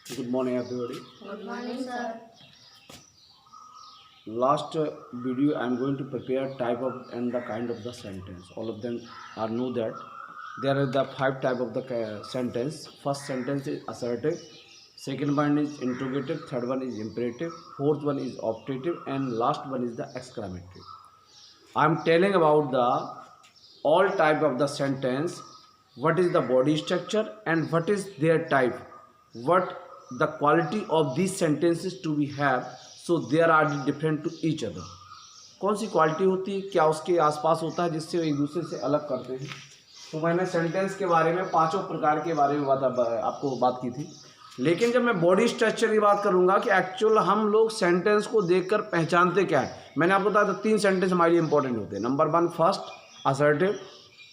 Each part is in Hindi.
Good morning, everybody. Good morning, sir. Last video, I am going to prepare type of and the kind of the sentence. All of them are know that there are the 5 type of the sentence. First sentence is assertive. Second one is interrogative. Third one is imperative. Fourth one is optative, and last one is the exclamative. I am telling about the all type of the sentence. What is the body structure and what is their type? What the quality of these sentences to be have, so there are different to each other. कौन सी क्वालिटी होती है, क्या उसके आसपास होता है जिससे एक दूसरे से अलग करते हैं. तो मैंने सेंटेंस के बारे में 5 प्रकार के बारे में आपको बात की थी. लेकिन जब मैं बॉडी स्ट्रक्चर की बात करूंगा कि एक्चुअल हम लोग सेंटेंस को देखकर पहचानते क्या है. मैंने आपको बताया था 3 सेंटेंस हमारे लिए इंपॉर्टेंट होते हैं. नंबर 1 फर्स्ट असर्टिव,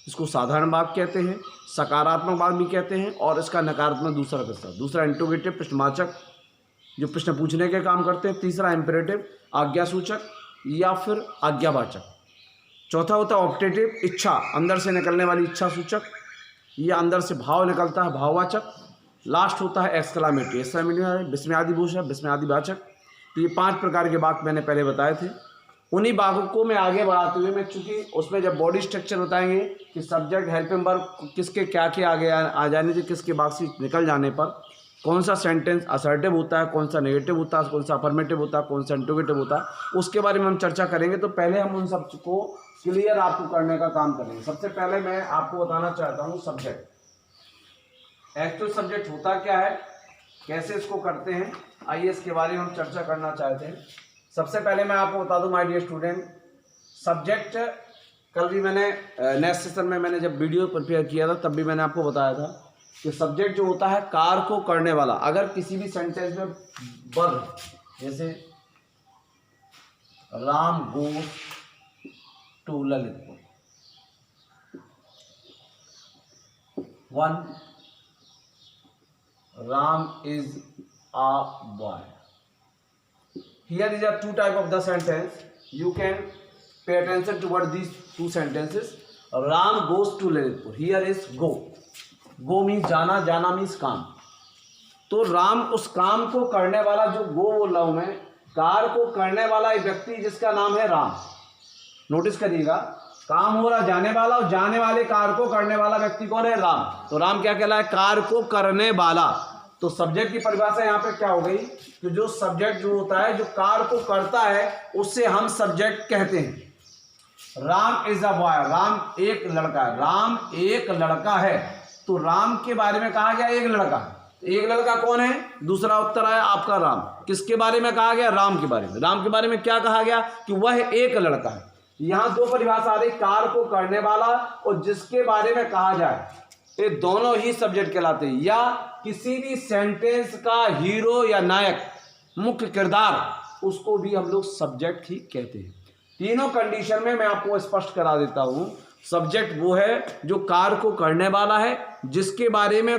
इसको साधारण वाक्य कहते हैं, सकारात्मक वाक्य भी कहते हैं, और इसका नकारात्मक दूसरा हिस्सा. दूसरा इंट्रोगेटिव, प्रश्नवाचक जो प्रश्न पूछने के काम करते हैं. तीसरा इंपेरेटिव, आज्ञा सूचक या फिर आज्ञावाचक. चौथा होता है ऑप्टेटिव, इच्छा, अंदर से निकलने वाली इच्छा सूचक या अंदर से भाव निकलता है, भाववाचक. लास्ट होता है एक्सक्लामेटरी. एक्सक्लामेटरी विस्मयादिभूषक, विस्मयादिवाचक. तो ये 5 प्रकार के वाक्य मैंने पहले बताए थे. उन्हीं वाक्यों को मैं आगे बढ़ाते हुए मैं चूँकि उसमें जब बॉडी स्ट्रक्चर बताएंगे कि सब्जेक्ट हेल्पिंग वर्ब किसके क्या आगे आ जाने से, किसके वाक्य से निकल जाने पर कौन सा सेंटेंस असर्टिव होता है, कौन सा नेगेटिव होता है, कौन सा अफर्मेटिव होता है, कौन सा इंट्रोगेटिव होता है, उसके बारे में हम चर्चा करेंगे. तो पहले हम उन सब को क्लियर आपको करने का काम करेंगे. सबसे पहले मैं आपको बताना चाहता हूँ सब्जेक्ट. एक्चुअल सब्जेक्ट होता क्या है, कैसे इसको करते हैं, आइए इसके बारे में हम चर्चा करना चाहते हैं. सबसे पहले मैं आपको बता दूं माय डियर स्टूडेंट, सब्जेक्ट कल भी मैंने नेक्स्ट सेशन में मैंने जब वीडियो प्रिपेयर किया था तब भी मैंने आपको बताया था कि सब्जेक्ट जो होता है कार्य को करने वाला. अगर किसी भी सेंटेंस में वर्ब, जैसे Ram goes to Lalitpur, 1 Ram is a boy. Here is a 2 type of the sentence. You can pay attention toward these 2 sentences. Ram goes to Lalitpur. Here is go. Go means जाना, जाना means काम. तो राम उस काम को करने वाला, जो गो बोल रहा हूं मैं, कार को करने वाला एक व्यक्ति जिसका नाम है राम. नोटिस करिएगा, काम हो रहा जाने वाला, और जाने वाले कार को करने वाला व्यक्ति कौन है, राम. तो राम क्या कहला है, कार को करने वाला. तो सब्जेक्ट की परिभाषा यहाँ पे क्या हो गई कि जो सब्जेक्ट जो होता है, जो कार को करता है, उससे हम सब्जेक्ट कहते हैं. Ram is a boy, Ram एक लड़का है. राम एक लड़का है. तो राम के बारे में कहा गया एक लड़का. एक लड़का कौन है, दूसरा उत्तर आया आपका राम. किसके बारे में कहा गया, राम के बारे में. राम के बारे में क्या कहा गया कि वह एक लड़का है. यहाँ 2 परिभाषा आ रही, कार को करने वाला और जिसके बारे में कहा जाए. ये दोनों ही सब्जेक्ट कहलाते हैं. या किसी भी सेंटेंस का हीरो या नायक, मुख्य किरदार, उसको भी हम लोग सब्जेक्ट ही कहते हैं. तीनों कंडीशन में मैं आपको स्पष्ट करा देता हूं. सब्जेक्ट वो है जो कार्य को करने वाला है, जिसके बारे में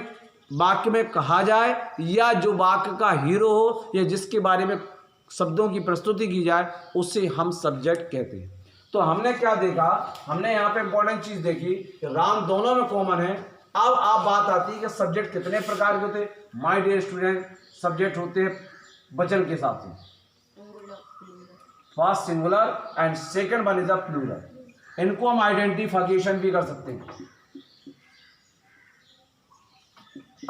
वाक्य में कहा जाए, या जो वाक्य का हीरो हो, या जिसके बारे में शब्दों की प्रस्तुति की जाए, उसे हम सब्जेक्ट कहते हैं. तो हमने क्या देखा, हमने यहाँ पे इंपॉर्टेंट चीज देखी कि राम दोनों में कॉमन है. अब आप बात आती है कि सब्जेक्ट कितने प्रकार के होते हैं. माय डियर स्टूडेंट, सब्जेक्ट होते हैं वचन के हिसाब से. First singular and second one is a plural. इनको हम आइडेंटिफिकेशन भी कर सकते हैं.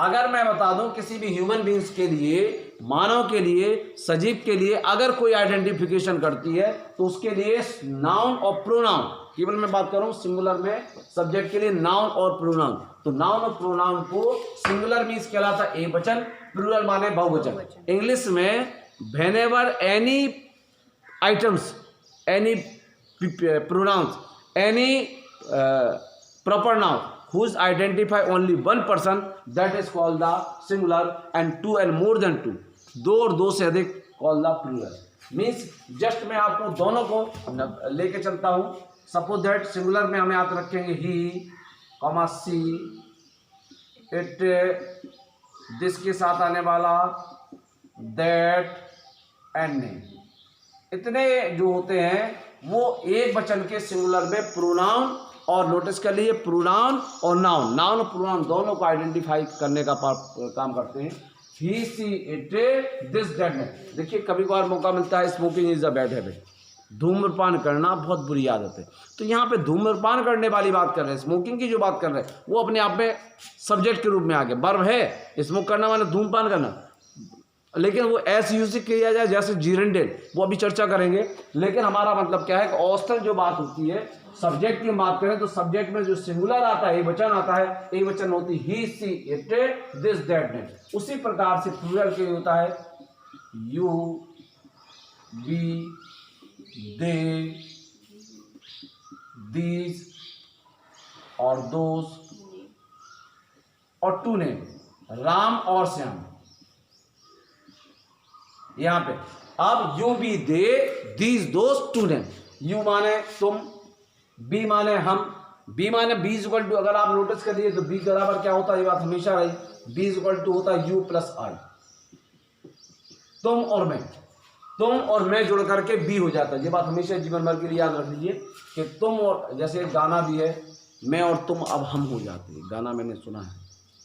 अगर मैं बता दूं किसी भी ह्यूमन बींग्स के लिए, मानव के लिए, सजीव के लिए अगर कोई आइडेंटिफिकेशन करती है तो उसके लिए नाउन और प्रोनाउन, केवल मैं बात कर रहा हूं सिंगुलर में, सब्जेक्ट के लिए नाउन और प्रोनाउन. तो नाउन और प्रोनाउन को सिंगुलर मीन्स कहलाता है एक वचन, प्लूरल माने बहुवचन. इंग्लिश में whenever any items, any pronouns, any proper noun whose identify only one person, that is called the singular, and 2 and more than 2, 2 और 2 से अधिक called the plural. Means just मैं आपको दोनों को लेके चलता हूं. सपोज दैट सिंगुलर में हम याद रखेंगे ही, कॉमा सी, इट, दिस के साथ आने वाला दैट एंड नेम. इतने जो होते हैं वो एक वचन के सिंगुलर में प्रोनाउन, और नोटिस कर लिए प्रोनाउन और नाउन, नाउन और प्रोनाउन दोनों को आइडेंटिफाई करने का काम करते हैं. ही सी इट दिस दैट ने। देखिए कभी कभार मौका मिलता है, smoking is a bad habit, धूम्रपान करना बहुत बुरी आदत है। तो यहाँ पे धूम्रपान करने वाली बात कर रहे हैं, स्मोकिंग की जो बात कर रहे हैं वो अपने आप में सब्जेक्ट के रूप में आ गया, वर्ब है, स्मोक करना माने धूम्रपान करना, लेकिन वो ऐसे यूज किया जाए जैसे जीरेंडेल, वो अभी चर्चा करेंगे। लेकिन हमारा मतलब क्या है कि औसतन जो बात होती है सब्जेक्ट की बात करें तो सब्जेक्ट में जो सिंगुलर आता है, एक वचन आता है, एक वचन होती ही सी इट दिस दैट ने। उसी प्रकार से प्लूरल के होता है यू बी दे दीज और दोस्त और टू ने, राम और श्याम। यहां पे अब यू बी दे दीज दोस्त टू ने, यू माने तुम, बी माने हम, बी माने बी इज इक्वल टू, अगर आप नोटिस करिए तो बी बराबर क्या होता है, ये बात हमेशा रही, बी इज इक्वल टू होता है यू प्लस आई। तुम और मैं, तुम और मैं जुड़ करके बी हो जाता है, ये बात हमेशा जीवन भर के लिए याद रख लीजिए कि तुम और, जैसे गाना भी है, मैं और तुम अब हम हो जाते हैं, गाना मैंने सुना है,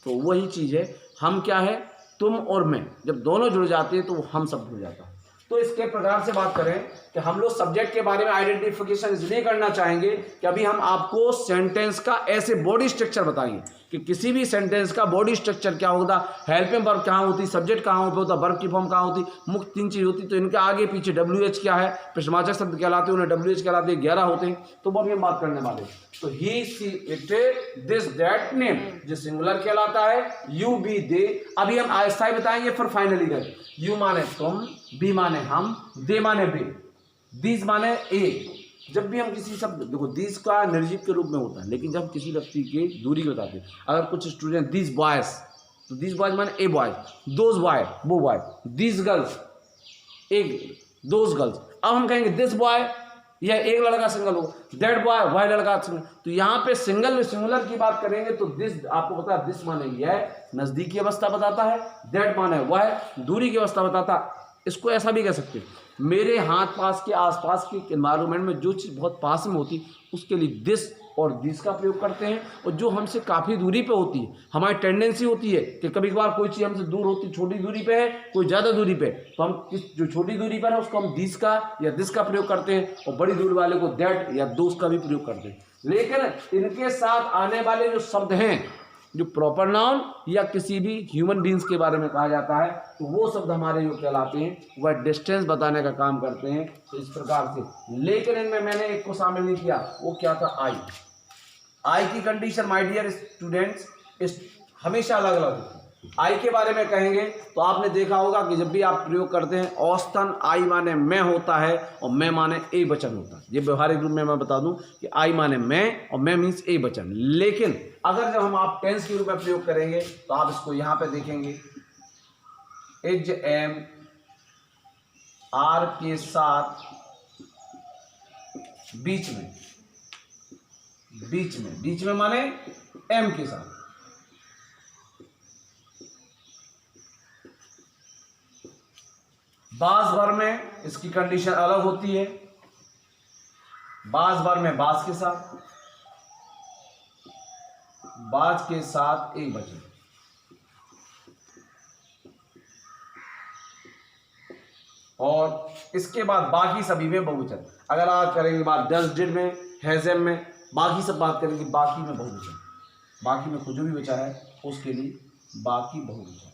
तो वही चीज है, हम क्या है, तुम और मैं, जब दोनों जुड़ जाते हैं तो वो हम सब हो जाता है। तो इसके प्रकार से बात करें कि हम लोग सब्जेक्ट के बारे में आइडेंटिफिकेशन इसलिए करना चाहेंगे कि अभी हम आपको सेंटेंस का ऐसे बॉडी स्ट्रक्चर बताएंगे कि किसी भी सेंटेंस का बॉडी स्ट्रक्चर क्या होता, हेल्पिंग वर्ब कहाँ होती, सब्जेक्ट कहाँ होता, वर्ब की फॉर्म कहाँ होती, मुख्य 3 चीज होती। तो इनके आगे पीछे WH क्या है, प्रश्नवाचक शब्द कहलाते हैं, उन्हें WH कहलाते हैं, 11 होते हैं। तो वो भी हम बात करने वाले। तो he she it this that name जो सिंगुलर कहलाता है, यू बी दे, अभी हम अस्थायी बताएंगे फिर फाइनली गए। यू माने तुम, बी माने हम, दे माने वे, दीज माने एक। जब भी हम किसी शब्द, देखो दीज का निर्जीव के रूप में होता है, लेकिन जब किसी व्यक्ति की दूरी को बताते हैं, अगर कुछ स्टूडेंट दीज बॉयज, तो दीज बॉयज माने ए बॉयज, दोज बॉय वो बॉय, दीज गर्ल्स एक, दोज गर्ल्स। अब हम कहेंगे दिस बॉय, यह एक लड़का सिंगल होगा, दैट बॉय वह लड़का सिंगल। तो यहाँ पे सिंगल सिंगुलर की बात करेंगे तो दिस, आपको पता है दिस माने यह नजदीक की अवस्था बताता है, दैट माने वह दूरी की अवस्था बताता है। इसको ऐसा भी कह सकते हैं, मेरे हाथ पास के आसपास के एनवायरमेंट में जो चीज़ बहुत पास में होती उसके लिए दिस और दिस का प्रयोग करते हैं, और जो हमसे काफ़ी दूरी पे होती है, हमारी टेंडेंसी होती है कि कभी कभार कोई चीज़ हमसे दूर होती, छोटी दूरी पे है, कोई ज़्यादा दूरी पे, तो हम किस जो छोटी दूरी पर है उसको हम दिस का या दिस का प्रयोग करते हैं, और बड़ी दूरी वाले को दैट या दोस्त का भी प्रयोग करते हैं। लेकिन इनके साथ आने वाले जो शब्द हैं, जो प्रॉपर नाउन या किसी भी ह्यूमन बींग्स के बारे में कहा जाता है, तो वो शब्द हमारे जो कहलाते हैं वह डिस्टेंस बताने का काम करते हैं। तो इस प्रकार से, लेकिन इनमें मैंने एक को शामिल नहीं किया, वो क्या था, आई की कंडीशन माय डियर स्टूडेंट्स इस हमेशा अलग अलग होती है। आई के बारे में कहेंगे तो आपने देखा होगा कि जब भी आप प्रयोग करते हैं औसतन आई माने मैं होता है और मैं माने ए वचन होता है। ये व्यवहारिक रूप में मैं बता दूं कि आई माने मैं और मैं मीन्स ए वचन। लेकिन अगर जब हम आप टेंस के रूप में प्रयोग करेंगे तो आप इसको यहां पे देखेंगे, इज एम आर के साथ बीच में माने एम के साथ, बाज भर में इसकी कंडीशन अलग होती है, बाज भर में बाज के साथ एक वचन, और इसके बाद बाकी सभी में बहुवचन। अगर आप करेंगे बात डज डिड में, हैजम में, बाकी सब बात करेंगे बाकी में बहुवचन, बाकी में कुछ जो भी बचा है उसके लिए बाकी बहुवचन।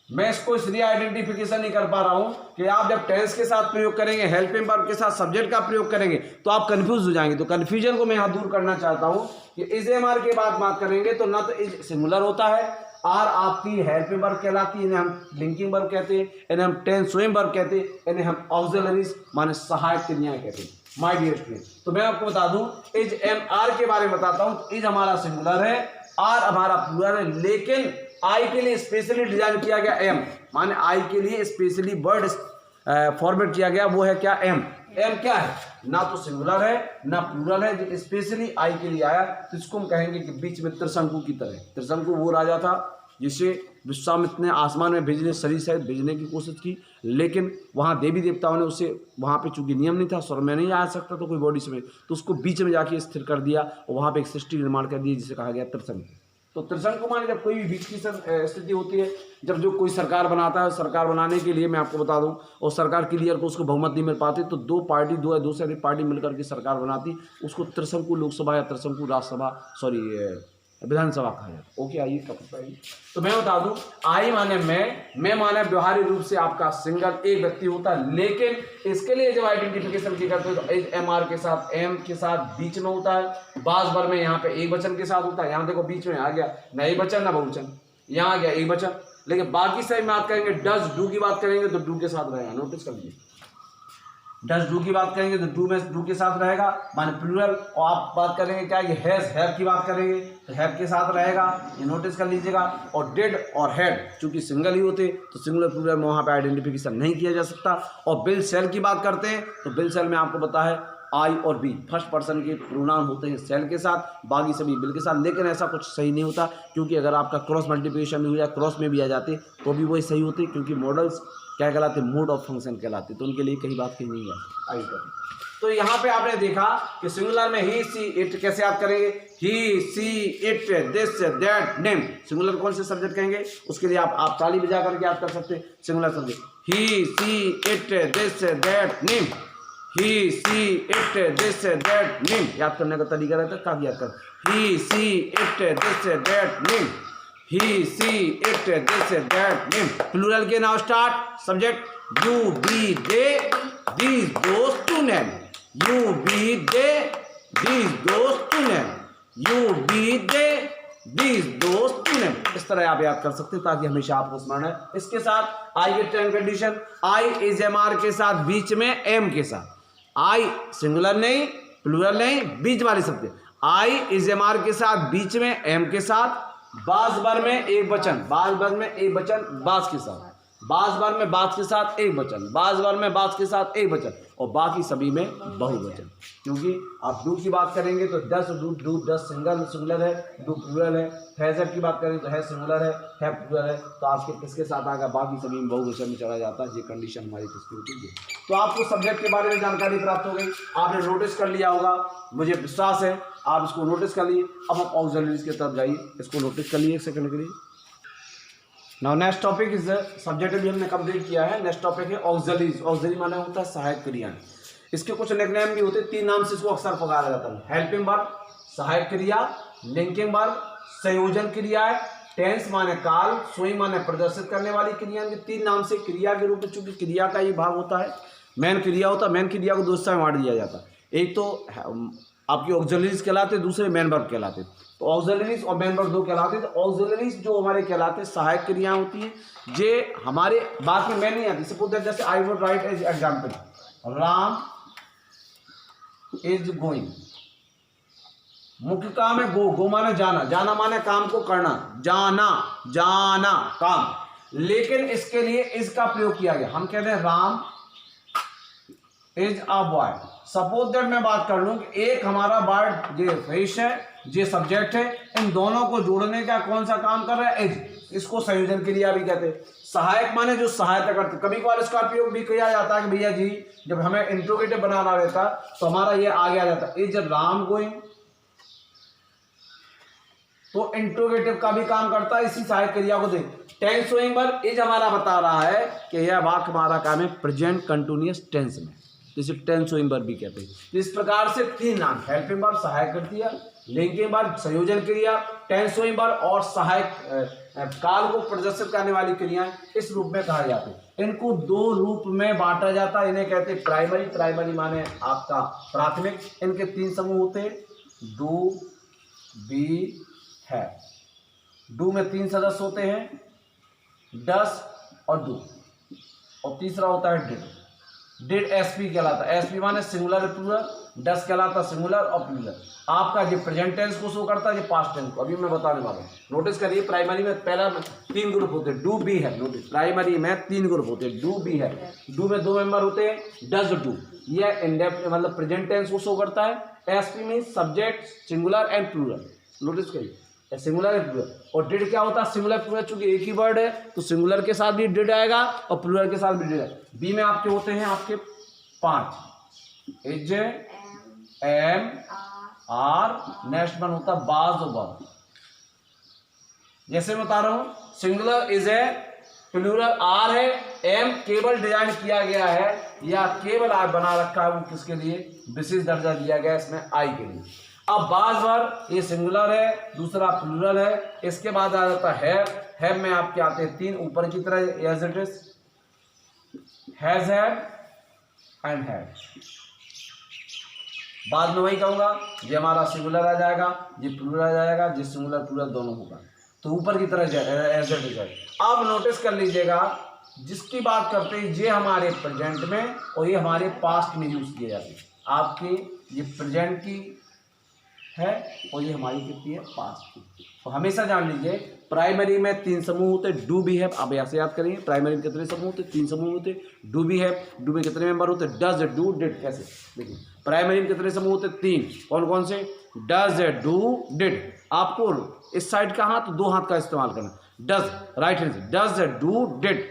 मैं इसको इसलिए आइडेंटिफिकेशन नहीं कर पा रहा हूं कि आप जब टेंस के साथ प्रयोग करेंगे, हेल्पिंग वर्ब के साथ सब्जेक्ट का प्रयोग करेंगे तो आप कंफ्यूज हो जाएंगे। तो कंफ्यूजन को मैं यहां दूर करना चाहता हूं कि इज एम आर के बाद बात करेंगे तो ना तो इज सिंगुलर होता है, आर आपकी हेल्पिंग वर्ब कहलाती है, इन्हें हम लिंकिंग वर्ब कहते हैं, इन्हें हम टेंस स्वयं वर्ब कहते हैं, इन्हें हम ऑक्सिलरीज माने सहायक क्रियाएं कहते हैं। माय डियर स्टूडेंट, तो मैं आपको बता दूं इज एम आर के बारे में बताता हूं। इज हमारा सिंगुलर है, आर हमारा प्लूरल है, लेकिन आई के लिए स्पेशली डिजाइन किया गया एम, माने आई के लिए स्पेशली वर्ड फॉर्मेट किया गया, वो है क्या, एम। एम क्या है, ना तो सिंगुलर है ना प्लूरल है, जो स्पेशली आई के लिए आया, तो इसको हम कहेंगे कि बीच में त्रिशंकु की तरह। त्रिशंकु वो राजा था जिसे विश्वामित्र ने आसमान में भेजने, शरीर सहित भेजने की कोशिश की, लेकिन वहाँ देवी देवताओं ने उसे, वहाँ पे चूंकि नियम नहीं था, स्वर्ग में नहीं आ सकता तो कोई बॉडी से, तो उसको बीच में जाके स्थिर कर दिया और वहाँ पे एक सृष्टि निर्माण कर दिया जिसे कहा गया त्रिशंकु। तो त्रिशंकु माने जब कोई भी बीच की स्थिति होती है, जब जो कोई सरकार बनाता है, सरकार बनाने के लिए मैं आपको बता दूं, और सरकार क्लियर को उसको बहुमत नहीं मिल पाती, तो दो पार्टी, दो या दो से अधिक पार्टी मिलकर के सरकार बनाती, उसको त्रिशंकु लोकसभा या त्रिशंकु राज्यसभा, सॉरी विधानसभा कहा जाता। ओके, आइए टॉपिक आइए। तो मैं बता दूं, आई माने मैं माने व्यवहारिक रूप से आपका सिंगल एक व्यक्ति होता है, लेकिन इसके लिए जब आइडेंटिफिकेशन की करते हैं तो एज एम आर के साथ, एम के साथ बीच में होता है, बास बार में यहाँ पे एक वचन के साथ होता है। यहाँ देखो बीच में आ गया ना एक वचन ना बहुवचन, यहाँ आ गया एक वचन, लेकिन बाकी सही बात करेंगे डज डू की बात करेंगे तो डू के साथ रहेगा। नोटिस कर लीजिए, डज डू की बात करेंगे तो डू में डू के साथ रहेगा माने प्लूरल, और आप बात करेंगे क्या ये हैज हैव की बात करेंगे तो हैव के साथ रहेगा, ये नोटिस कर लीजिएगा। और डिड और हैड चूंकि सिंगल ही होते तो सिंगुलर प्लूरल में वहाँ पे आइडेंटिफिकेशन नहीं किया जा सकता। और बिल सेल की बात करते हैं तो बिल सेल में आपको पता है आई और बी फर्स्ट पर्सन के प्रोनाउन होते हैं सेल के साथ, बाकी सभी बिल के साथ, लेकिन ऐसा कुछ सही नहीं होता, क्योंकि अगर आपका क्रॉस मल्टीप्लिकेशन भी हो जाए, क्रॉस में भी आ जाते तो भी वही सही होते, क्योंकि मॉडल्स क्या कहलाते, मोड ऑफ फंक्शन कहलाते, तो उनके लिए कहीं बात कहीं नहीं है। आई तो यहाँ पे आपने देखा कि सिंगुलर में ही सी इट कैसे याद करेंगे, he she it this that name, singular कौन से सब्जेक्ट कहेंगे, उसके लिए आप ताली बजा करके याद कर सकते हैं singular subject, he she it this that name, he she it this that name, याद करने का तरीका रहता है, काफी याद कर, he she it this that name, he she it this that name. Plural के now start, subject you we they these those two name, you we they these those two name, you we they these those two name. इस तरह आप याद कर सकते हैं ताकि हमेशा आपको स्मरण है। इसके साथ आई के term condition, I is am are के साथ बीच में एम के साथ, आई सिंगुलर नहीं प्लूरल नहीं बीच वाले शब्द, आई इज एम आर के साथ बीच में एम के साथ, बास बार में एक वचन, बास बार में एक वचन बास के साथ, बास बार में बास के साथ एक वचन, बास बार में बास के साथ एक वचन, और बाकी सभी में बहुवचन। क्योंकि आप डू की बात करेंगे तो डस डू डू डस सिंगुलर है, डू प्लूरल है, हैज़ की बात करें तो है सिंगुलर है प्लूरल है, तो आपके किसके साथ आएगा, बाकी सभी में बहुवचन में चला जाता है। ये कंडीशन हमारी किसकी होती है। तो आपको सब्जेक्ट के बारे में जानकारी प्राप्त हो गई, आपने नोटिस कर लिया होगा, मुझे विश्वास है आप इसको नोटिस कर लिए। अब हम ऑक्सिलरीज की तरफ जाइए, इसको नोटिस कर लिए एक सेकंड के लिए। Now next topic is subject भी हमने कंप्लीट किया है। नेक्स्ट टॉपिक है ऑक्सिलरीज। ऑक्सिलरी माने होता है सहायक क्रियाएं। इसके कुछ निकनेम भी होते हैं, तीन नाम से इसको अक्सर पुकारा जाता है, हेल्पिंग वर्ब, सहायक क्रिया, लिंकिंग वर्ब, संयोजन क्रियाएं, टेंस माने काल, सोई माने प्रदर्शित करने वाली क्रिया। तीन नाम से क्रिया के रूप में, चूंकि क्रिया का ये भाग होता है, मेन क्रिया होता है, मेन क्रिया को दो हिस्सा में बांट दिया जाता है, एक तो आपकी ऑक्सिलरीज कहलाते, दूसरे मेन वर्ब कहलाते। तो ऑक्सिलरीज और मेन वर्ब दो कहलाते। तो ऑक्सिलरीज जो हमारे कहलाते सहायक क्रिया होती है, जे हमारे बाकी में नहीं आती। सपोज दैट जैसे I would write as example, Ram is going, मुख्य काम है गो, गो माने जाना, जाना माने काम को करना, जाना जाना काम, लेकिन इसके लिए इसका प्रयोग किया गया। हम कहते हैं Ram is a boy. Suppose that मैं बात कर लूं कि एक हमारा वर्ड ये फिश है, ये सब्जेक्ट है, इन दोनों को जोड़ने का कौन सा काम कर रहा है, एज। इसको संयोजन क्रिया भी कहते हैं। सहायक माने जो सहायता करते। कभी कभार इसका उपयोग भी किया जाता है कि भैया जी जब हमें इंट्रोगेटिव बनाना रहता तो हमारा ये आगे आ जाता, इज राम गोइंग, तो इंट्रोगेटिव का भी काम करता है, इसी सहायक क्रिया को दे। टेंस शोइंग वर्ब, इज हमारा बता रहा है कि यह वाक्य हमारा काम है प्रेजेंट कंटिन्यूअस टेंस में, जिसे टेंस शोइंग वर्ब भी कहते हैं। इस प्रकार से तीन नाम, हेल्पिंग वर्ब सहायक क्रिया, लिंकिंग वर्ब संयोजन क्रिया, टेंस शोइंग वर्ब और सहायक काल को प्रदर्शित करने वाली क्रियाएं इस रूप में कहा जाते हैं। इनको दो रूप में बांटा जाता है, इन्हें कहते हैं प्राइमरी। प्राइमरी माने आपका प्राथमिक। इनके तीन समूह होते हैं, डू बी है। डू में तीन सदस्य होते हैं, डस और डू, और तीसरा होता है डिड। डिड एसपी कहलाता है, एसपी माने सिंगुलर प्लूरल, डस कहलाता सिंगुलर और प्लूरल। आपका ये प्रेजेंट टेंस को शो करता है, ये पास्ट टेंस को, अभी मैं बताने वाला हूँ। नोटिस करिए प्राइमरी में पहला तीन ग्रुप होते हैं, डू बी है। नोटिस प्राइमरी में तीन ग्रुप होते हैं, डू बी है। डू में दो मेंबर होते हैं, डज डू, ये इंडेफिनिट मतलब प्रेजेंट टेंस को शो करता है। एसपी में subject singular and plural. Notice करिए सिंगुलर एंड प्लूरल। और डिड क्या होता है, सिंगुलर प्लूरल, चूंकि एक ही वर्ड है तो सिंगुलर के साथ भी डिड आएगा और प्लूरल के साथ भी डिड आएगा। बी में आपके होते हैं आपके पांच, is am are, next one होता है बाज वर्ब, जैसे मैं बता रहा हूँ, singular is a, plural are है, एम केवल डिजाइन किया गया है या केवल आज बना रखा है वो किसके लिए, विशेष दर्जा दिया गया है इसमें आई के लिए। अब बार बार ये सिंगुलर है, दूसरा प्लूरल है, इसके बाद आ जाता है हैव में आपके आते हैं तीन ऊपर की तरह as it is, has have and have. बाद में वही कहूंगा, ये हमारा सिंगुलर आ जाएगा, ये प्लूरल आ जाएगा, ये सिंगुलर प्लूरल दोनों होगा, तो ऊपर की तरह एज इट इज। अब नोटिस कर लीजिएगा, जिसकी बात करते हैं ये हमारे प्रेजेंट में और ये हमारे पास्ट में यूज किए जाते हैं। आपके ये प्रेजेंट की है और ये हमारी कितनी है, पास्ट की। तो हमेशा जान लीजिए प्राइमरी में तीन समूह होते, डू बी हैव। आप ऐसे याद करिए, प्राइमरी में कितने समूह होते, तीन समूह होते, डू बी हैव, डू में कितने मेंबर होते, डज, डू, डिड। कैसे देखिए, प्राइमरी में कितने समूह होते, तीन। कौन कौन से, डज, डू, डिड। आपको इस साइड का हाथ, दो हाथ का इस्तेमाल करना, डज राइट हैंड से, does, do, did,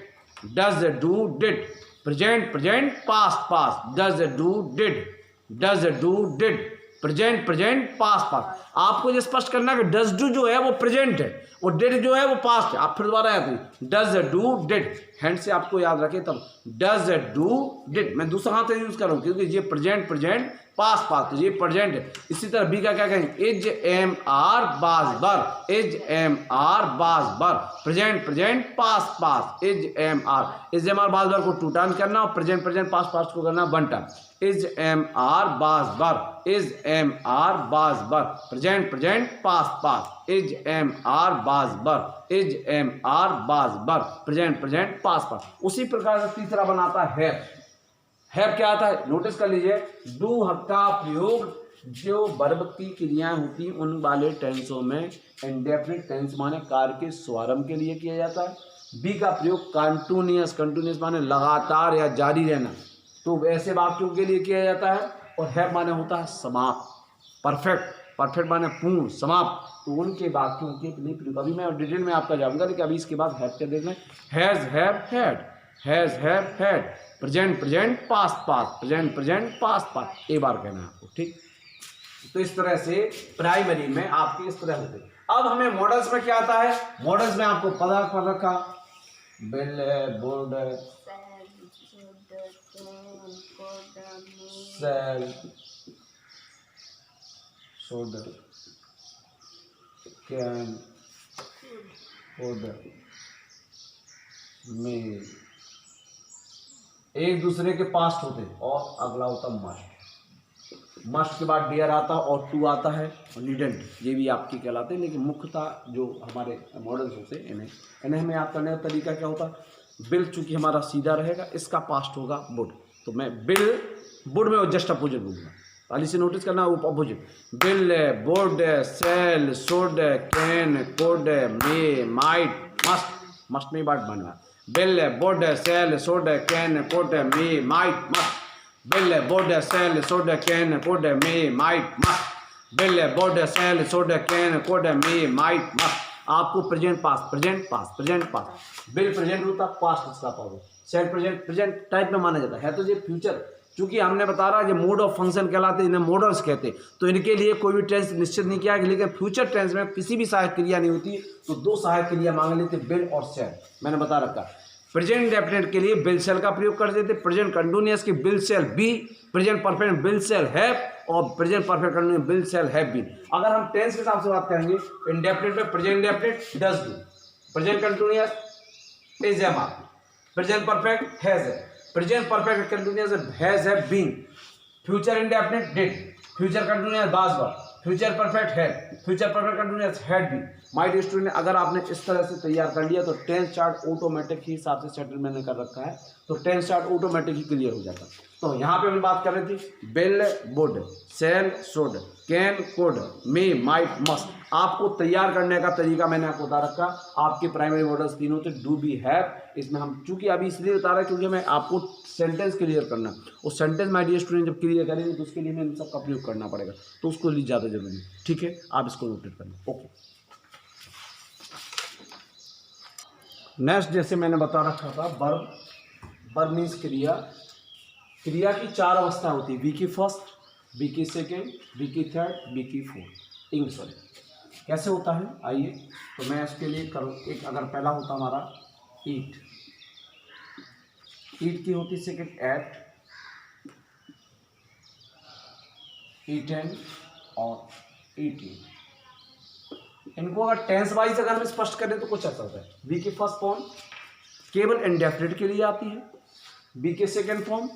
does, do, did. Present, present, past, past, does, do, did, does, do, did. Present, present, past, past. आपको ये स्पष्ट करना है कि डज डू जो है वो प्रेजेंट है और डिड जो है वो पास्ट है। आप फिर दोबारा याद करिए, डज डू डिड, हैंड से आपको याद रखे तब, डज डू डिड। मैं दूसरा हाथ यूज कर रहा हूँ क्योंकि ये प्रेजेंट, प्रेजेंट, पास्ट, पास्ट, तो ये प्रेजेंट है। इसी तरह बी का क्या कहेंगे, is am are was were, is am are was were. Present, present, past, past, is am are. Is am are was were को टू टाइम करना और प्रेजेंट, प्रेजेंट, पास्ट, पास्ट को करना one time. Is am are was were, is am are was were. Present, present, past, past, is am are was were, is am are was were. Present, present, past, past. उसी प्रकार से तीसरा बनाता है, हैव क्या आता है, नोटिस कर लीजिए, डू का प्रयोग जो वर्ब की क्रियाएं होती हैं उन वाले टेंसों में इंडेफिनिट टेंस माने कार्य के स्वारंभ के लिए किया जाता है। बी का प्रयोग कंटिन्यूअस, कंटिन्यूअस माने लगातार या जारी रहना, तो ऐसे वाक्यों के लिए किया जाता है। और हैव माने होता है समाप्त, परफेक्ट, परफेक्ट माने पूर्ण, समाप्त, तो उनके वाक्यों के लिए प्रयोग। अभी मैं डिटेल में आपका जाऊंगा, लेकिन अभी इसके बाद हैव क्या देखना है, has have had, has have had. Present, present, past, past, present, present, past, past, एक बार कहना है आपको, ठीक। तो इस तरह से प्राइमरी में आपके इस तरह होते। अब हमें मॉडल्स में क्या आता है, मॉडल्स में आपको पता कर रखा, बिल है, बोर्ड है, सेल, शोल्डर, कैन, ऑर्डर, में एक दूसरे के पास्ट होते और अगला होता मस्ट। मस्ट के बाद डियर आता और टू आता है और नीडेंट, ये भी आपके कहलाते हैं। लेकिन मुख्यतः जो हमारे मॉडल्स होते हैं इन्हें हमें याद करने का तरीका क्या होता है, बिल चूंकि हमारा सीधा रहेगा, इसका पास्ट होगा वुड, तो मैं बिल वुड में जस्ट अपोजिट बोलूँगा। पहले से नोटिस करना अपोजिट, बिल, बोर्ड, सेल, सोड, can, code, may, might, must, must में बात बनना, बिल, बोर्ड, सेल, सोड, can, code, may, might, must. Bill, board, cell, सोड, can, code, may, might, must. Bill, board, cell, सोड, can, code, may, might, must. आपको present, past, present, past, present, past. Bill present होता, पास्ट इसका power, cell present, present type में माना जाता है तो ये फ्यूचर, चूंकि हमने बता रहा ये मोड ऑफ फंक्शन कहलाते हैं, इन्हें मॉडल्स कहते हैं, तो इनके लिए कोई भी टेंस निश्चित नहीं किया, लेकिन फ्यूचर टेंस में किसी भी सहायक क्रिया नहीं होती, तो दो सहायक क्रिया मांग लेते, बिल और सेल, मैंने बता रखा। प्रेजेंट इंडेफिनिट के लिए बिल सेल का प्रयोग कर देते, प्रेजेंट कंटिन्यूअस की will shall be, present perfect will shall have और present perfect continuous will shall have been. अगर हम टेंस के हिसाब से बात करेंगे, इंडेफिनिट में present indefinite does do, present continuous is am are, present perfect has have, present perfect continuous has have been, future indefinite did, future continuous was were, future perfect had, future perfect continuous had been. My dear student, अगर आपने इस तरह से तैयार कर लिया तो टेंस चार्ट ऑटोमेटिक ही हिसाब से सेटल मैंने कर रखा है, तो टेंस चार्ट ऑटोमेटिक ही क्लियर हो जाता। तो यहाँ पे हम बात कर रहे थे, will, would, shall, should, can, could, may, might, must. आपको तैयार करने का तरीका मैंने आपको बता रखा। आपके प्राइमरी मॉडल्स तीन होते, डू, बी, हैव। इसमें हम चूंकि अभी इसलिए बता रहे हैं क्योंकि मैं आपको सेंटेंस क्लियर करना, और सेंटेंस माय डियर स्टूडेंट जब क्लियर करेंगे तो उसके लिए हमें इन सब का प्रयोग करना पड़ेगा, तो उसको लिए ज़्यादा जरूरी है, ठीक है। आप इसको नोटेट करना, ओके। नेक्स्ट, जैसे मैंने बता रखा था, वर्ब, वर्ब मीन्स क्रिया। क्रिया की चार अवस्था होती है, बी की फर्स्ट, बी की सेकेंड, बी की थर्ड, बी की फोर्थ, इंग्लिश वाली। कैसे होता है, आइए तो मैं इसके लिए करूँ। एक अगर पहला होता हमारा ईट, ईट की होती सेकेंड एट, ईटेन और ईटिंग। इनको अगर टेंस वाइज अगर हम स्पष्ट करें तो कुछ ऐसा होता है, बी की फर्स्ट फॉर्म केवल इंडेफिनिट के लिए आती है, बी के सेकेंड फॉर्म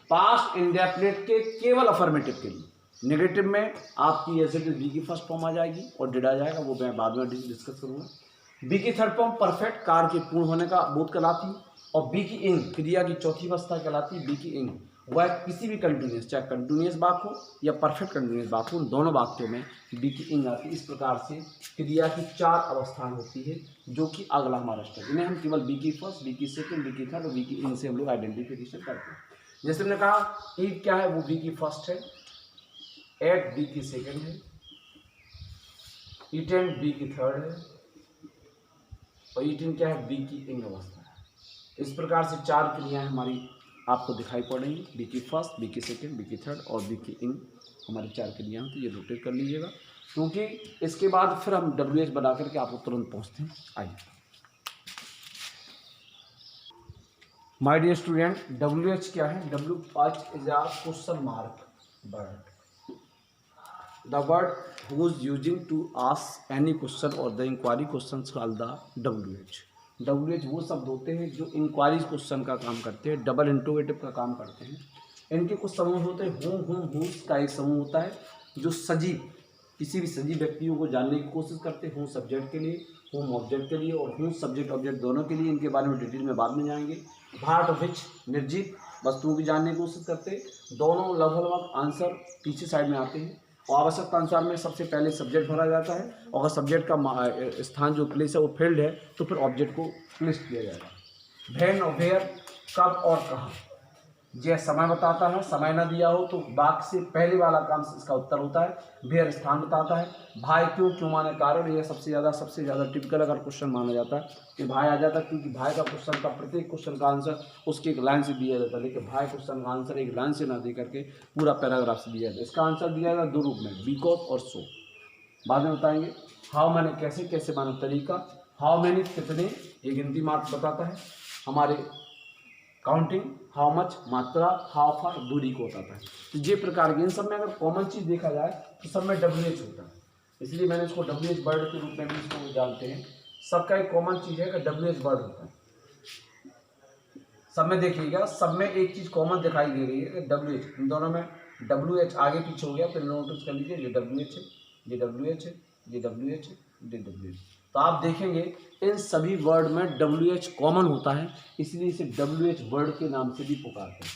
पास्ट इंडेफिनिट के केवल अफर्मेटिव के लिए, नेगेटिव में आपकी ऐसे बी की फर्स्ट फॉर्म आ जाएगी और डिड आ जाएगा, वो मैं बाद में डिस्कस करूँगा। बी की थर्ड फॉर्म परफेक्ट कार्य के पूर्ण होने का बोध कहलाती है, और बी की इंग क्रिया की चौथी अवस्था कहलाती है। बी की इंग वह किसी भी कंटिन्यूस, चाहे कंटिन्यूस वाक्य हो या परफेक्ट कंटिन्यूस वाक्य हो, दोनों वाक्यों में बी की इंग आती है। इस प्रकार से क्रिया की 4 अवस्थाएं होती है, जो कि अगला हमारा स्टेप, इन्हें हम केवल बी की फर्स्ट, बी की सेकेंड, बी की थर्ड और बी की इंग से हम लोग आइडेंटिफिकेशन करते हैं। जैसे हमने कहा ईट क्या है, वो बी की फर्स्ट है, एट बी की सेकेंड है, ईटेन बी की थर्ड है और ईटेन क्या है, बी की इंग अवस्था है। इस प्रकार से 4 क्रियाएं हमारी आपको दिखाई पड़ रही है, बी की फर्स्ट, बी की सेकेंड, बी की थर्ड और बी की इंग हमारी 4 क्रियाएं, तो ये नोटेट कर लीजिएगा, क्योंकि इसके बाद फिर हम डब्ल्यू एच बना करके आपको तुरंत पहुँचते हैं। आइए my dear student, W H क्या है, W H is a question mark word, the word who is using to ask any question or the inquiry questions called the WH। WH वो शब्द होते हैं जो इंक्वायरी क्वेश्चन का काम करते हैं, डबल इंटरोगेटिव का काम करते हैं। इनके कुछ समूह होते हैं, हुज का एक समूह होता है जो सजीव, किसी भी सजीव व्यक्तियों को जानने की कोशिश करते हैं, हूँ सब्जेक्ट के लिए, हूँ ऑब्जेक्ट के लिए, और हूँ सब्जेक्ट ऑब्जेक्ट दोनों के लिए। इनके बारे में डिटेल में बाद में जाएंगे। भाट और विच निर्जीव वस्तुओं की जानने की कोशिश करते हैं, दोनों लगभग आंसर पीछे साइड में आते हैं, और आवश्यकता अनुसार में सबसे पहले सब्जेक्ट भरा जाता है, और अगर सब्जेक्ट का स्थान जो प्लेस है वो फील्ड है तो फिर ऑब्जेक्ट को लिस्ट किया जाएगा। व्हेन और वेयर कब और कहाँ, यह समय बताता है, समय ना दिया हो तो वाक्य से पहले वाला काम इसका उत्तर होता है। वेयर स्थान बताता है, भाई क्यों, क्यों माने कारण, यह सबसे ज़्यादा टिपिकल अगर क्वेश्चन माना जाता है कि भाई आ जाता है, क्योंकि भाई का क्वेश्चन का प्रत्येक क्वेश्चन का आंसर उसके एक लाइन से दिया जाता है, लेकिन भाई क्वेश्चन का आंसर एक लाइन से ना दे करके पूरा पैराग्राफ से दिया जाता है। इसका आंसर दिया जाता है 2 रूप में, बिकॉज और सो, बाद में बताएंगे। हाउ माने कैसे, कैसे माने तरीका, हाउ मैनी कितने, ये गिनती मात्र बताता है, हमारे काउंटिंग, हाउ मच मात्रा, हाउ फार दूरी को बताता है। तो ये प्रकार के इन सब में अगर कॉमन चीज़ देखा जाए तो सब में डब्ल्यू एच होता है, इसलिए मैंने इसको डब्ल्यू एच वर्ड के रूप में भी इसको जानते हैं। सबका एक कॉमन चीज़ है कि डब्ल्यू एच वर्ड होता है। सब में देखिएगा, सब में एक चीज़ कॉमन दिखाई दे रही है, डब्ल्यू एच। इन दोनों में डब्ल्यू एच आगे पीछे हो गया, फिर नोटिस कर लीजिए, ये डब्ल्यू एच है, ये डब्ल्यू एच है, ये डब्ल्यू एच है, ये डब्ल्यू एच। तो आप देखेंगे इन सभी वर्ड में डब्ल्यू एच कॉमन होता है, इसलिए इसे डब्ल्यू एच वर्ड के नाम से भी पुकारते हैं।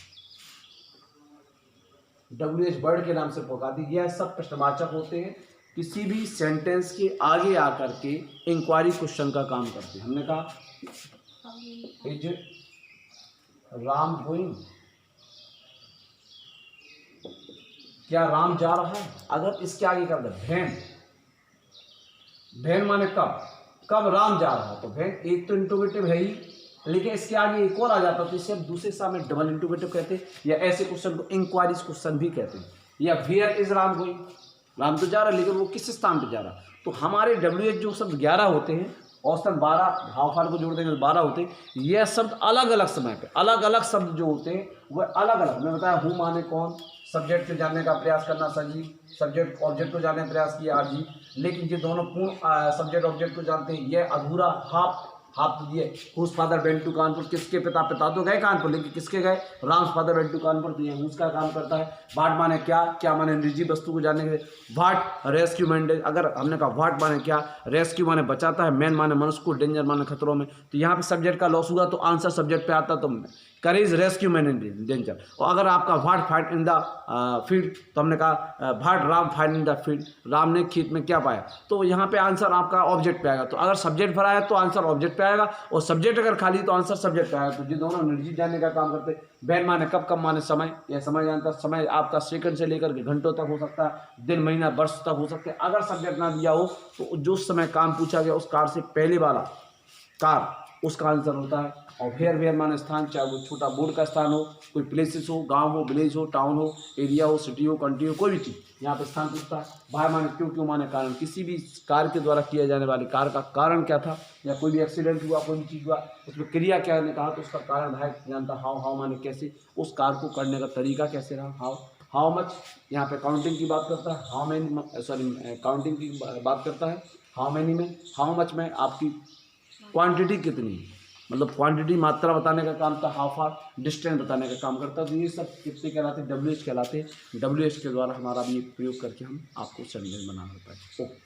डब्ल्यू एच वर्ड के नाम से पुकारते हैं। यह सब प्रश्नवाचक होते हैं, किसी भी सेंटेंस के आगे आकर के इंक्वायरी क्वेश्चन का काम करते हैं। हमने कहा इज राम गोइंग, क्या राम जा रहा है। अगर इसके आगे कर दे भेन, भेन माने कब, कब राम जा रहा है, तो भेन एक तो इंटरोगेटिव है ही, लेकिन इसके आगे एक और आ जाता है तो इसे दूसरे सामने डबल इंटरोगेटिव कहते हैं, या ऐसे क्वेश्चन को इंक्वायरी क्वेश्चन भी कहते हैं। या where is Ram going, Ram तो जा रहा है लेकिन वो किस स्थान पर जा रहा है। तो हमारे डब्ल्यू एच जो शब्द 11 होते हैं, औसतन 12 हाव फार को जोड़ देंगे तो 12 होते हैं। यह शब्द अलग अलग समय पे अलग अलग शब्द जो होते हैं वह अलग अलग, मैं बताया हूँ माने कौन, सब्जेक्ट को जानने का प्रयास करना सजीव, सब्जेक्ट ऑब्जेक्ट को जानने का प्रयास किया आजीव, लेकिन ये दोनों पूर्ण सब्जेक्ट ऑब्जेक्ट को जानते हैं। यह अधूरा हाफ, हाफ तो ये whose father went to Kanpur, किसके पिता, पिता तो गए कानपुर लेकिन किसके गए, Ram's father went to Kanpur, तो ये हुज का काम करता है। वाट माने क्या, क्या माने निर्जीव वस्तु को जानने के लिए। वाट रेस्क्यू मैन, अगर हमने कहा वाट माने क्या, रेस्क्यू माने बचाता है, मैन माने मनुष्य को, डेंजर माने खतरों में, तो यहाँ पे सब्जेक्ट का लॉस हुआ तो आंसर सब्जेक्ट पे आता, तो courage rescue man in danger. और अगर आपका what fight in the field, तो हमने कहा what Ram fight in the field, Ram ने खेत में क्या पाया, तो यहाँ पे आंसर आपका ऑब्जेक्ट पे आएगा। तो अगर सब्जेक्ट भरा है तो आंसर ऑब्जेक्ट पे आएगा, और सब्जेक्ट अगर खाली तो आंसर सब्जेक्ट पे आएगा। तो ये दोनों निर्जीव जानने का काम करते हैं। बैन माने कब, कब माने समय, यह समय जानता है। समय आपका सेकंड से लेकर के घंटों तक हो सकता है, दिन महीना वर्ष तक हो सकते हैं। अगर सब्जेक्ट ना दिया हो तो जो समय काम पूछा गया उस कार से पहले वाला कार उसका आंसर होता है। और वेयर माने स्थान, चाहे वो छोटा बोर्ड का स्थान हो, कोई प्लेसेस हो, गांव हो, विलेज हो, टाउन हो, एरिया हो, सिटी हो, कंट्री हो, कोई भी चीज़ यहाँ पे स्थान पूछता है। वाई माने क्यों माने कारण, किसी भी कार्य के द्वारा किया जाने वाले कार्य का कारण क्या था, या कोई भी एक्सीडेंट हुआ, कोई भी चीज़ हुआ, उसमें क्रिया क्या ने कहा तो उसका कारण भाई जानता। हाउ माने कैसे, उस कार्य को करने का तरीका कैसे रहा। हाउ मच यहाँ पे काउंटिंग की बात करता है, हाउ मैनी काउंटिंग की बात करता है। हाउ मैनी में, हाउ मच में आपकी क्वांटिटी कितनी है, मतलब क्वांटिटी मात्रा बताने का काम था। हाउ फार डिस्टेंस बताने का काम करता है। तो ये सब कितने कहलाते हैं, WH कहलाते हैं। WH के द्वारा हमारा भी प्रयोग करके हम आपको सेंटेंस बनाना होता है। ओके,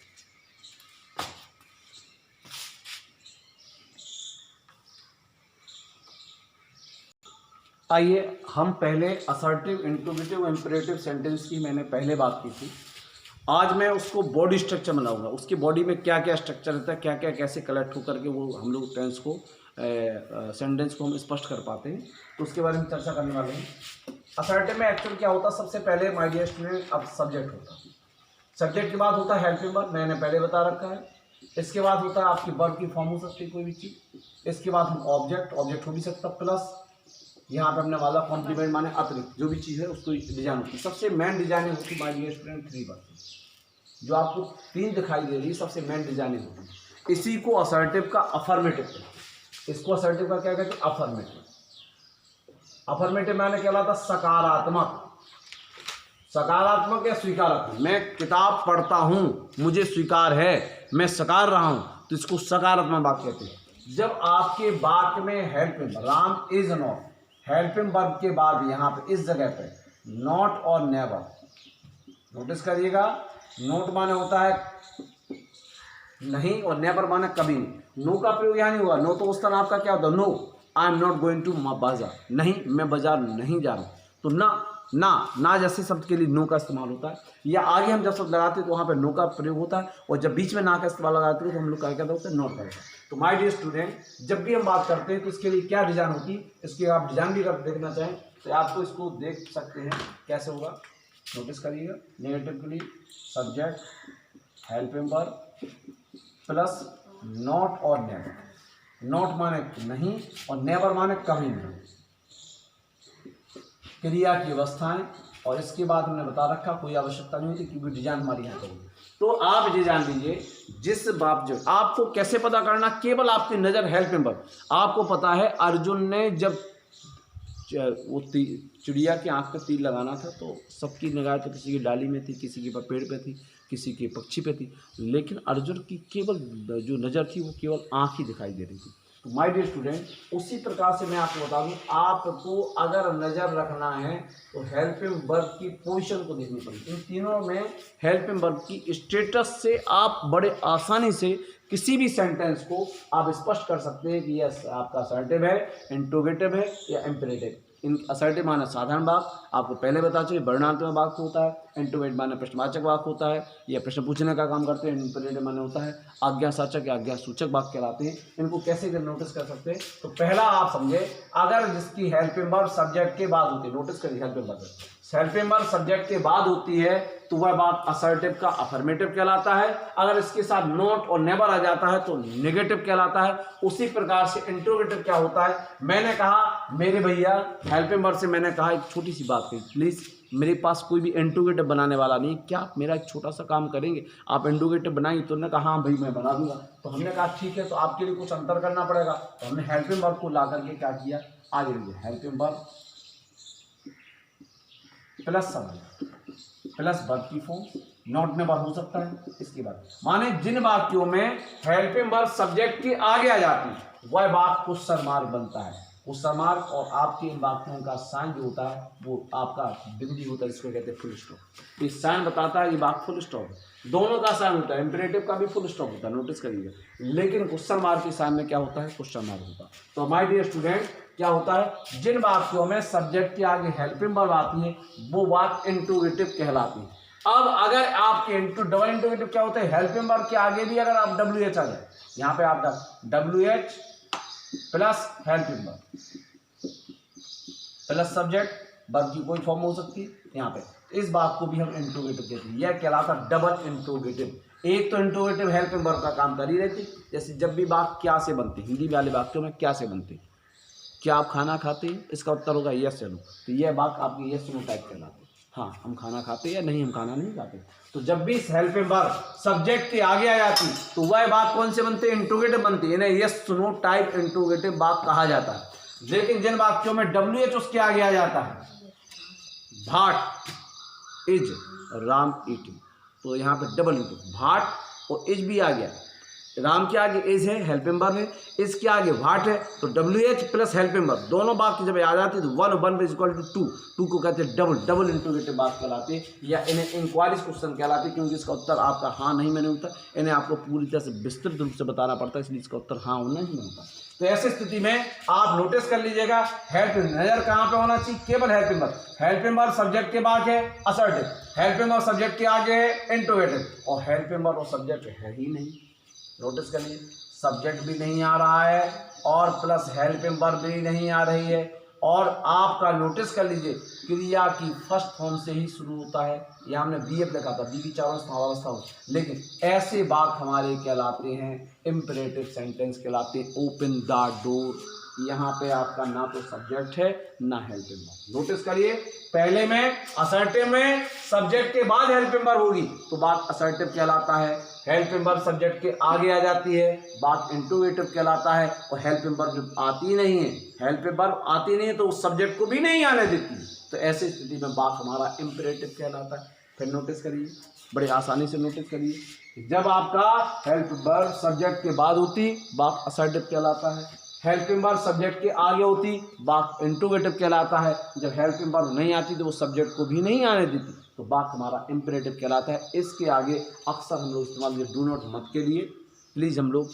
आइए हम पहले असर्टिव, इंट्रोगेटिव, इम्परेटिव सेंटेंस की मैंने पहले बात की थी। आज मैं उसको बॉडी स्ट्रक्चर बनाऊंगा, उसकी बॉडी में क्या क्या स्ट्रक्चर रहता है, क्या क्या कैसे कलेक्ट होकर के वो हम लोग टेंस को सेंटेंस को हम स्पष्ट कर पाते हैं, तो उसके बारे में चर्चा करने वाले हैं। असर्टिव में एक्चुअल क्या होता है, सबसे पहले माय डियर स्टूडेंट अब सब्जेक्ट होता है। सब्जेक्ट के बाद होता है हेल्पिंग वर्ब, मैंने पहले बता रखा है। इसके बाद होता है आपकी वर्ब की फॉर्म हो सकती है कोई भी चीज़। इसके बाद हम ऑब्जेक्ट हो भी सकता, प्लस यहाँ पे हमने वाला कॉम्प्लीमेंट माने अतिरिक्त जो भी चीज़ है उसको डिजाइन होती है। सबसे मेन डिजाइनिंग होती है माय डियर स्टूडेंट 3 वर्ड, जो आपको 3 दिखाई दे रही है, सबसे मेन डिजाइनिंग होती है। इसी को असर्टिव का अफर्मेटिव कहते हैं। इसको असर्टिव का क्या कहते हैं, अफर्मेटिव। अफर्मेटिव माने क्या कहलाता, सकारात्मक। सकारात्मक या स्वीकारात्मक, मैं किताब पढ़ता हूँ, मुझे स्वीकार है, मैं सकार रहा हूँ, तो इसको सकारात्मक वाक्य कहते हैं। जब आपके वाक्य में helping, Ram is not, helping verb के बाद यहाँ पे इस जगह पे नॉट और नेवर, नोटिस करिएगा, नोट माने होता है नहीं और नेवर माने कभी नहीं। नो का प्रयोग यहाँ नहीं हुआ। नो तो उस तरह आपका क्या होता है, no I am not going to bazaar, नहीं मैं बाजार नहीं जा रहा हूँ। तो ना जैसे शब्द के लिए नो का इस्तेमाल होता है, या आगे हम जब शब्द लगाते हैं तो वहाँ पे नो का प्रयोग होता है, और जब बीच में ना का इस्तेमाल लगाते हैं तो हम लोग क्या कहते हैं, नॉट करते हैं। तो माय डियर स्टूडेंट, जब भी हम बात करते हैं तो इसके लिए क्या डिजाइन होती है, इसकी आप डिजाइन भी कर देखना चाहें तो आपको इसको देख सकते हैं कैसे होगा। नोटिस करिएगा, नेगेटिव के लिए subject helping verb plus not और नेवर। नॉट माने नहीं और नेवर माने कभी नहीं, क्रिया की अवस्थाएं। और इसके बाद हमने बता रखा कोई आवश्यकता नहीं होती क्योंकि डिजाइन हमारी यहाँ करेंगे। तो आप ये जान लीजिए, जिस बाप जो आपको कैसे पता करना, केवल आपकी नज़र हेल्पिंग वर्ब। आपको पता है अर्जुन ने जब वो चिड़िया की आंख पे तीर लगाना था तो सबकी निगाह तो किसी की डाली में थी, किसी के पेड़ पे थी, किसी के पक्षी पे थी, लेकिन अर्जुन की केवल जो नज़र थी वो केवल आंख ही दिखाई दे रही थी। तो माय डियर स्टूडेंट, उसी प्रकार से मैं आपको बता दूं, आपको अगर नज़र रखना है तो हेल्पिंग वर्ब की पोजीशन को देखनी पड़ेगी। इन तीनों में हेल्पिंग वर्ब की स्टेटस से आप बड़े आसानी से किसी भी सेंटेंस को आप स्पष्ट कर सकते हैं कि यह आपका असर्टिव है, इंट्रोगेटिव है या इम्परेटिव। इन असर्टिव माने साधारण वाक्य, आपको पहले बता चाहिए वर्णात्मक वाक्य होता है। इंट्रोगेटिव माने प्रश्नवाचक वाक्य होता है, या प्रश्न पूछने का काम करते हैं। इम्परेटिव माने होता है आज्ञावाचक या आज्ञासूचक वाक्य कहलाते हैं। इनको कैसे नोटिस कर सकते हैं, तो पहला आप समझे, अगर जिसकी हेल्पिंग वर्ब सब्जेक्ट के बाद होती है, नोटिस करिए हेल्पिंग वर्ब सब्जेक्ट के बाद होती है तो वह बात असर्टिव का अफर्मेटिव कहलाता है। अगर इसके साथ नॉट और नेवर आ जाता है तो नेगेटिव कहलाता है। उसी प्रकार से इंट्रोगेटिव क्या होता है, मैंने कहा मेरे भैया, हेल्पिंग वर्ब से मैंने कहा एक छोटी सी बात कही, प्लीज़ मेरे पास कोई भी इंट्रोगेटिव बनाने वाला नहीं, क्या आप मेरा एक छोटा सा काम करेंगे, आप इंट्रोगेटिव बनाएंगे? तो उन्होंने कहा हाँ भाई मैं बना दूंगा। तो हमने कहा ठीक है, तो आपके लिए कुछ अंतर करना पड़ेगा। तो हमने हेल्पिंग वर्ब को ला करके क्या किया, आगे लिया helping verb plus subject plus verb की फॉर्म, नॉट में वर्ब हो सकता है। इसके बाद माने जिन वाक्यों में हेल्पिंग वर्ब सब्जेक्ट के आगे आ जाती है वह वाक्य क्वेश्चन मार्क बनता है। क्वेश्चन मार्क और आपके इन वाक्यों का साइन जो होता है वो आपका बिंदु होता है, इसको कहते हैं फुल स्टॉप। इस साइन बताता है ये वाक्य फुल स्टॉप है। दोनों का साइन होता है, इंपरेटिव का भी फुल स्टॉप होता है, नोटिस करिएगा। लेकिन क्वेश्चन मार्क के साइन में क्या होता है, क्वेश्चन मार्क होता है। तो माय डियर स्टूडेंट, क्या होता है, जिन वाक्यों में सब्जेक्ट के आगे हेल्पिंग वर्ब आती है वो वाक्य इंट्रोगेटिव कहलाती है। अब अगर आपके डबल इंट्रोगेटिव क्या होता है, हेल्पिंग वर्ब के आगे भी अगर आप WH आ जाए, यहाँ पे आपका WH plus helping verb plus subject, verb की कोई फॉर्म हो सकती है यहाँ पे, इस बात को भी हम इंट्रोगेटिव कहते हैं। यह कहलाता डबल इंट्रोगेटिव। एक तो इंट्रोगेटिव हेल्पिंग वर्ब का काम कर ही रहती, जैसे जब भी वाक्य क्या से बनते, हिंदी वाले वाक्यों में क्या से बनते, क्या आप खाना खाते हैं, इसका उत्तर होगा यस या नो, तो यह वाक्य आपकी यस नो टाइप कहलाते हैं। हाँ हम खाना खाते हैं या नहीं हम खाना नहीं खाते। तो जब भी हेल्पिंग वर्ब सब्जेक्ट के आगे आ जाती तो वह बात कौन से बनते हैं, इंट्रोगेटिव बनती है, इन्हें यस नो टाइप इंट्रोगेटिव वाक्य कहा जाता है। लेकिन जिन वाक्यों में WH उसके आगे आ जाता है, भाट इज राम ईटिंग, तो यहाँ पे डबल इंटू भाट और इज भी आ गया, राम के आगे इज है हेल्पिंग वर्ब है, इसके आगे व्हाट है, तो WH प्लस हेल्पिंग वर्ब दोनों वाक्य जब आ जाते हैं तो 1 इज इक्वल टू 2 को कहते हैं डबल इंट्रोगेटिव वाक्य कहलाते हैं, या इन्हें इंक्वायरीज क्वेश्चन कहलाते हैं, क्योंकि इसका उत्तर आपका हाँ नहीं में नहीं होता, इन्हें आपको पूरी तरह से विस्तृत रूप से बताना पड़ता है, इसलिए इसका उत्तर हाँ होना ही नहीं होता। तो ऐसी स्थिति में आप नोटिस कर लीजिएगा हेल्पिंग नजर कहाँ पे होना चाहिए, केवल helping verb, helping verb subject के बाद है असर्टिव, हेल्पिंग वर्ब सब्जेक्ट के आगे है इंट्रोगेटिव, और हेल्पिंग वर्ब और सब्जेक्ट है ही नहीं। नोटिस करिए सब्जेक्ट भी नहीं आ रहा है और प्लस हेल्पिंग वर्ब भी नहीं आ रही है, और आपका नोटिस कर लीजिए क्रिया की फर्स्ट फॉर्म से ही शुरू होता है, यह हमने BF लिखा था, बी की चारों हो, लेकिन ऐसे वाक्य हमारे कहलाते हैं इंपरेटिव सेंटेंस कहलाते हैं। ओपन द डोर, यहाँ पे आपका ना तो सब्जेक्ट है ना हेल्पिंग वर्ब। नोटिस करिए पहले में असर्टिव में सब्जेक्ट के बाद हेल्पिंग वर्ब होगी तो बात असर्टिव कहलाता है, हेल्पिंग वर्ब सब्जेक्ट के आगे आ जाती है बात इंट्रोगेटिव कहलाता है, और हेल्पिंग वर्ब जब आती नहीं है, हेल्पिंग वर्ब आती नहीं है तो उस सब्जेक्ट को भी नहीं आने देती, तो ऐसी स्थिति में बात हमारा इंपरेटिव कहलाता है। फिर नोटिस करिए बड़े आसानी से नोटिस करिए, जब आपका हेल्पिंग वर्ब सब्जेक्ट के बाद होती बात असर्टिव कहलाता है, हेल्पिंग वर्ब सब्जेक्ट के आगे होती बात इंट्रोगेटिव कहलाता है, जब हेल्पिंग वर्ब नहीं आती तो वो सब्जेक्ट को भी नहीं आने देती तो बात हमारा इंपरेटिव कहलाता है। इसके आगे अक्सर हम लोग इस्तेमाल करते डू नॉट मत के लिए, प्लीज़ हम लोग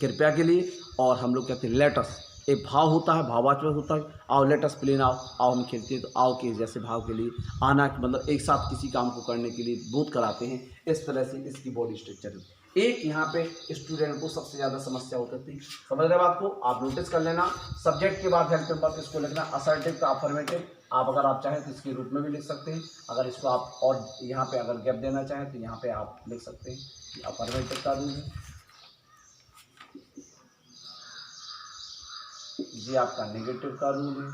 कृपया के लिए, और हम लोग कहते हैं लेटस, एक भाव होता है भाववाचक होता है, आओ लेटस प्लेन आओ हम खेलते हैं तो आओ के जैसे भाव के लिए आना मतलब एक साथ किसी काम को करने के लिए बोध कराते हैं, इस तरह से इसकी बॉडी स्ट्रक्चर है। एक यहाँ पे स्टूडेंट को सबसे ज़्यादा समस्या होती थी, समझ रहे बात को, आप नोटिस कर लेना सब्जेक्ट के बाद हेल्पिंग वर्ब इसको लिखना असर्टिव का अफर्मेटिव, आप अगर आप चाहें तो इसके रूप में भी लिख सकते हैं, अगर इसको आप और यहाँ पे अगर गैप देना चाहें तो यहाँ पे आप लिख सकते हैं कि अफर्मेटिव का रूल है, ये आपका नेगेटिव का रूल है,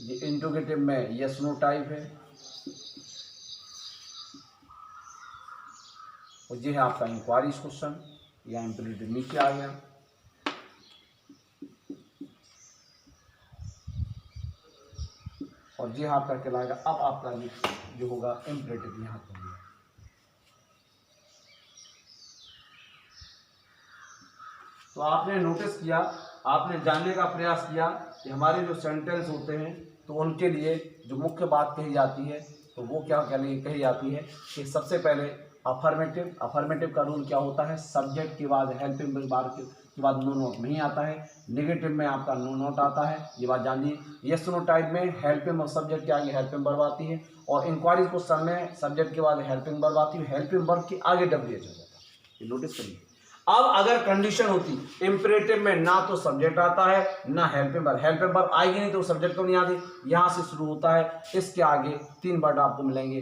ये इंट्रोगेटिव में यस नो टाइप है, और ये है आपका इंक्वायरीज क्वेश्चन या इंपरेटिव नीचे आ गया, और ये आपका कहलाएगा अब आपका जो होगा इंपरेटिव यहाँ पर होगा। तो आपने नोटिस किया, आपने जानने का प्रयास किया कि हमारे जो सेंटेंस होते हैं तो उनके लिए जो मुख्य बात कही जाती है तो वो क्या कही जाती है कि सबसे पहले अफर्मेटिव का रूल क्या होता है, सब्जेक्ट के बाद हेल्पिंग वर्ब के बाद नो नोट नहीं आता है, नेगेटिव में आपका नो नोट आता है, ये बात जानिए, यस नो टाइप में हेल्पिंग और सब्जेक्ट के आगे हेल्पिंग वर्ब आती है, और इंक्वायरीज क्वेश्चन में सब्जेक्ट के बाद हेल्पिंग वर्ब आती है, हेल्पिंग वर्ब के आगे WH हो जाता है, ये नोटिस करिए। अब अगर कंडीशन होती इंपरेटिव में ना तो सब्जेक्ट आता है ना हेल्पिंग वर्ब आएगी नहीं तो सब्जेक्ट को नहीं आती, यहां से शुरू होता है, इसके आगे 3 वर्ड आपको मिलेंगे,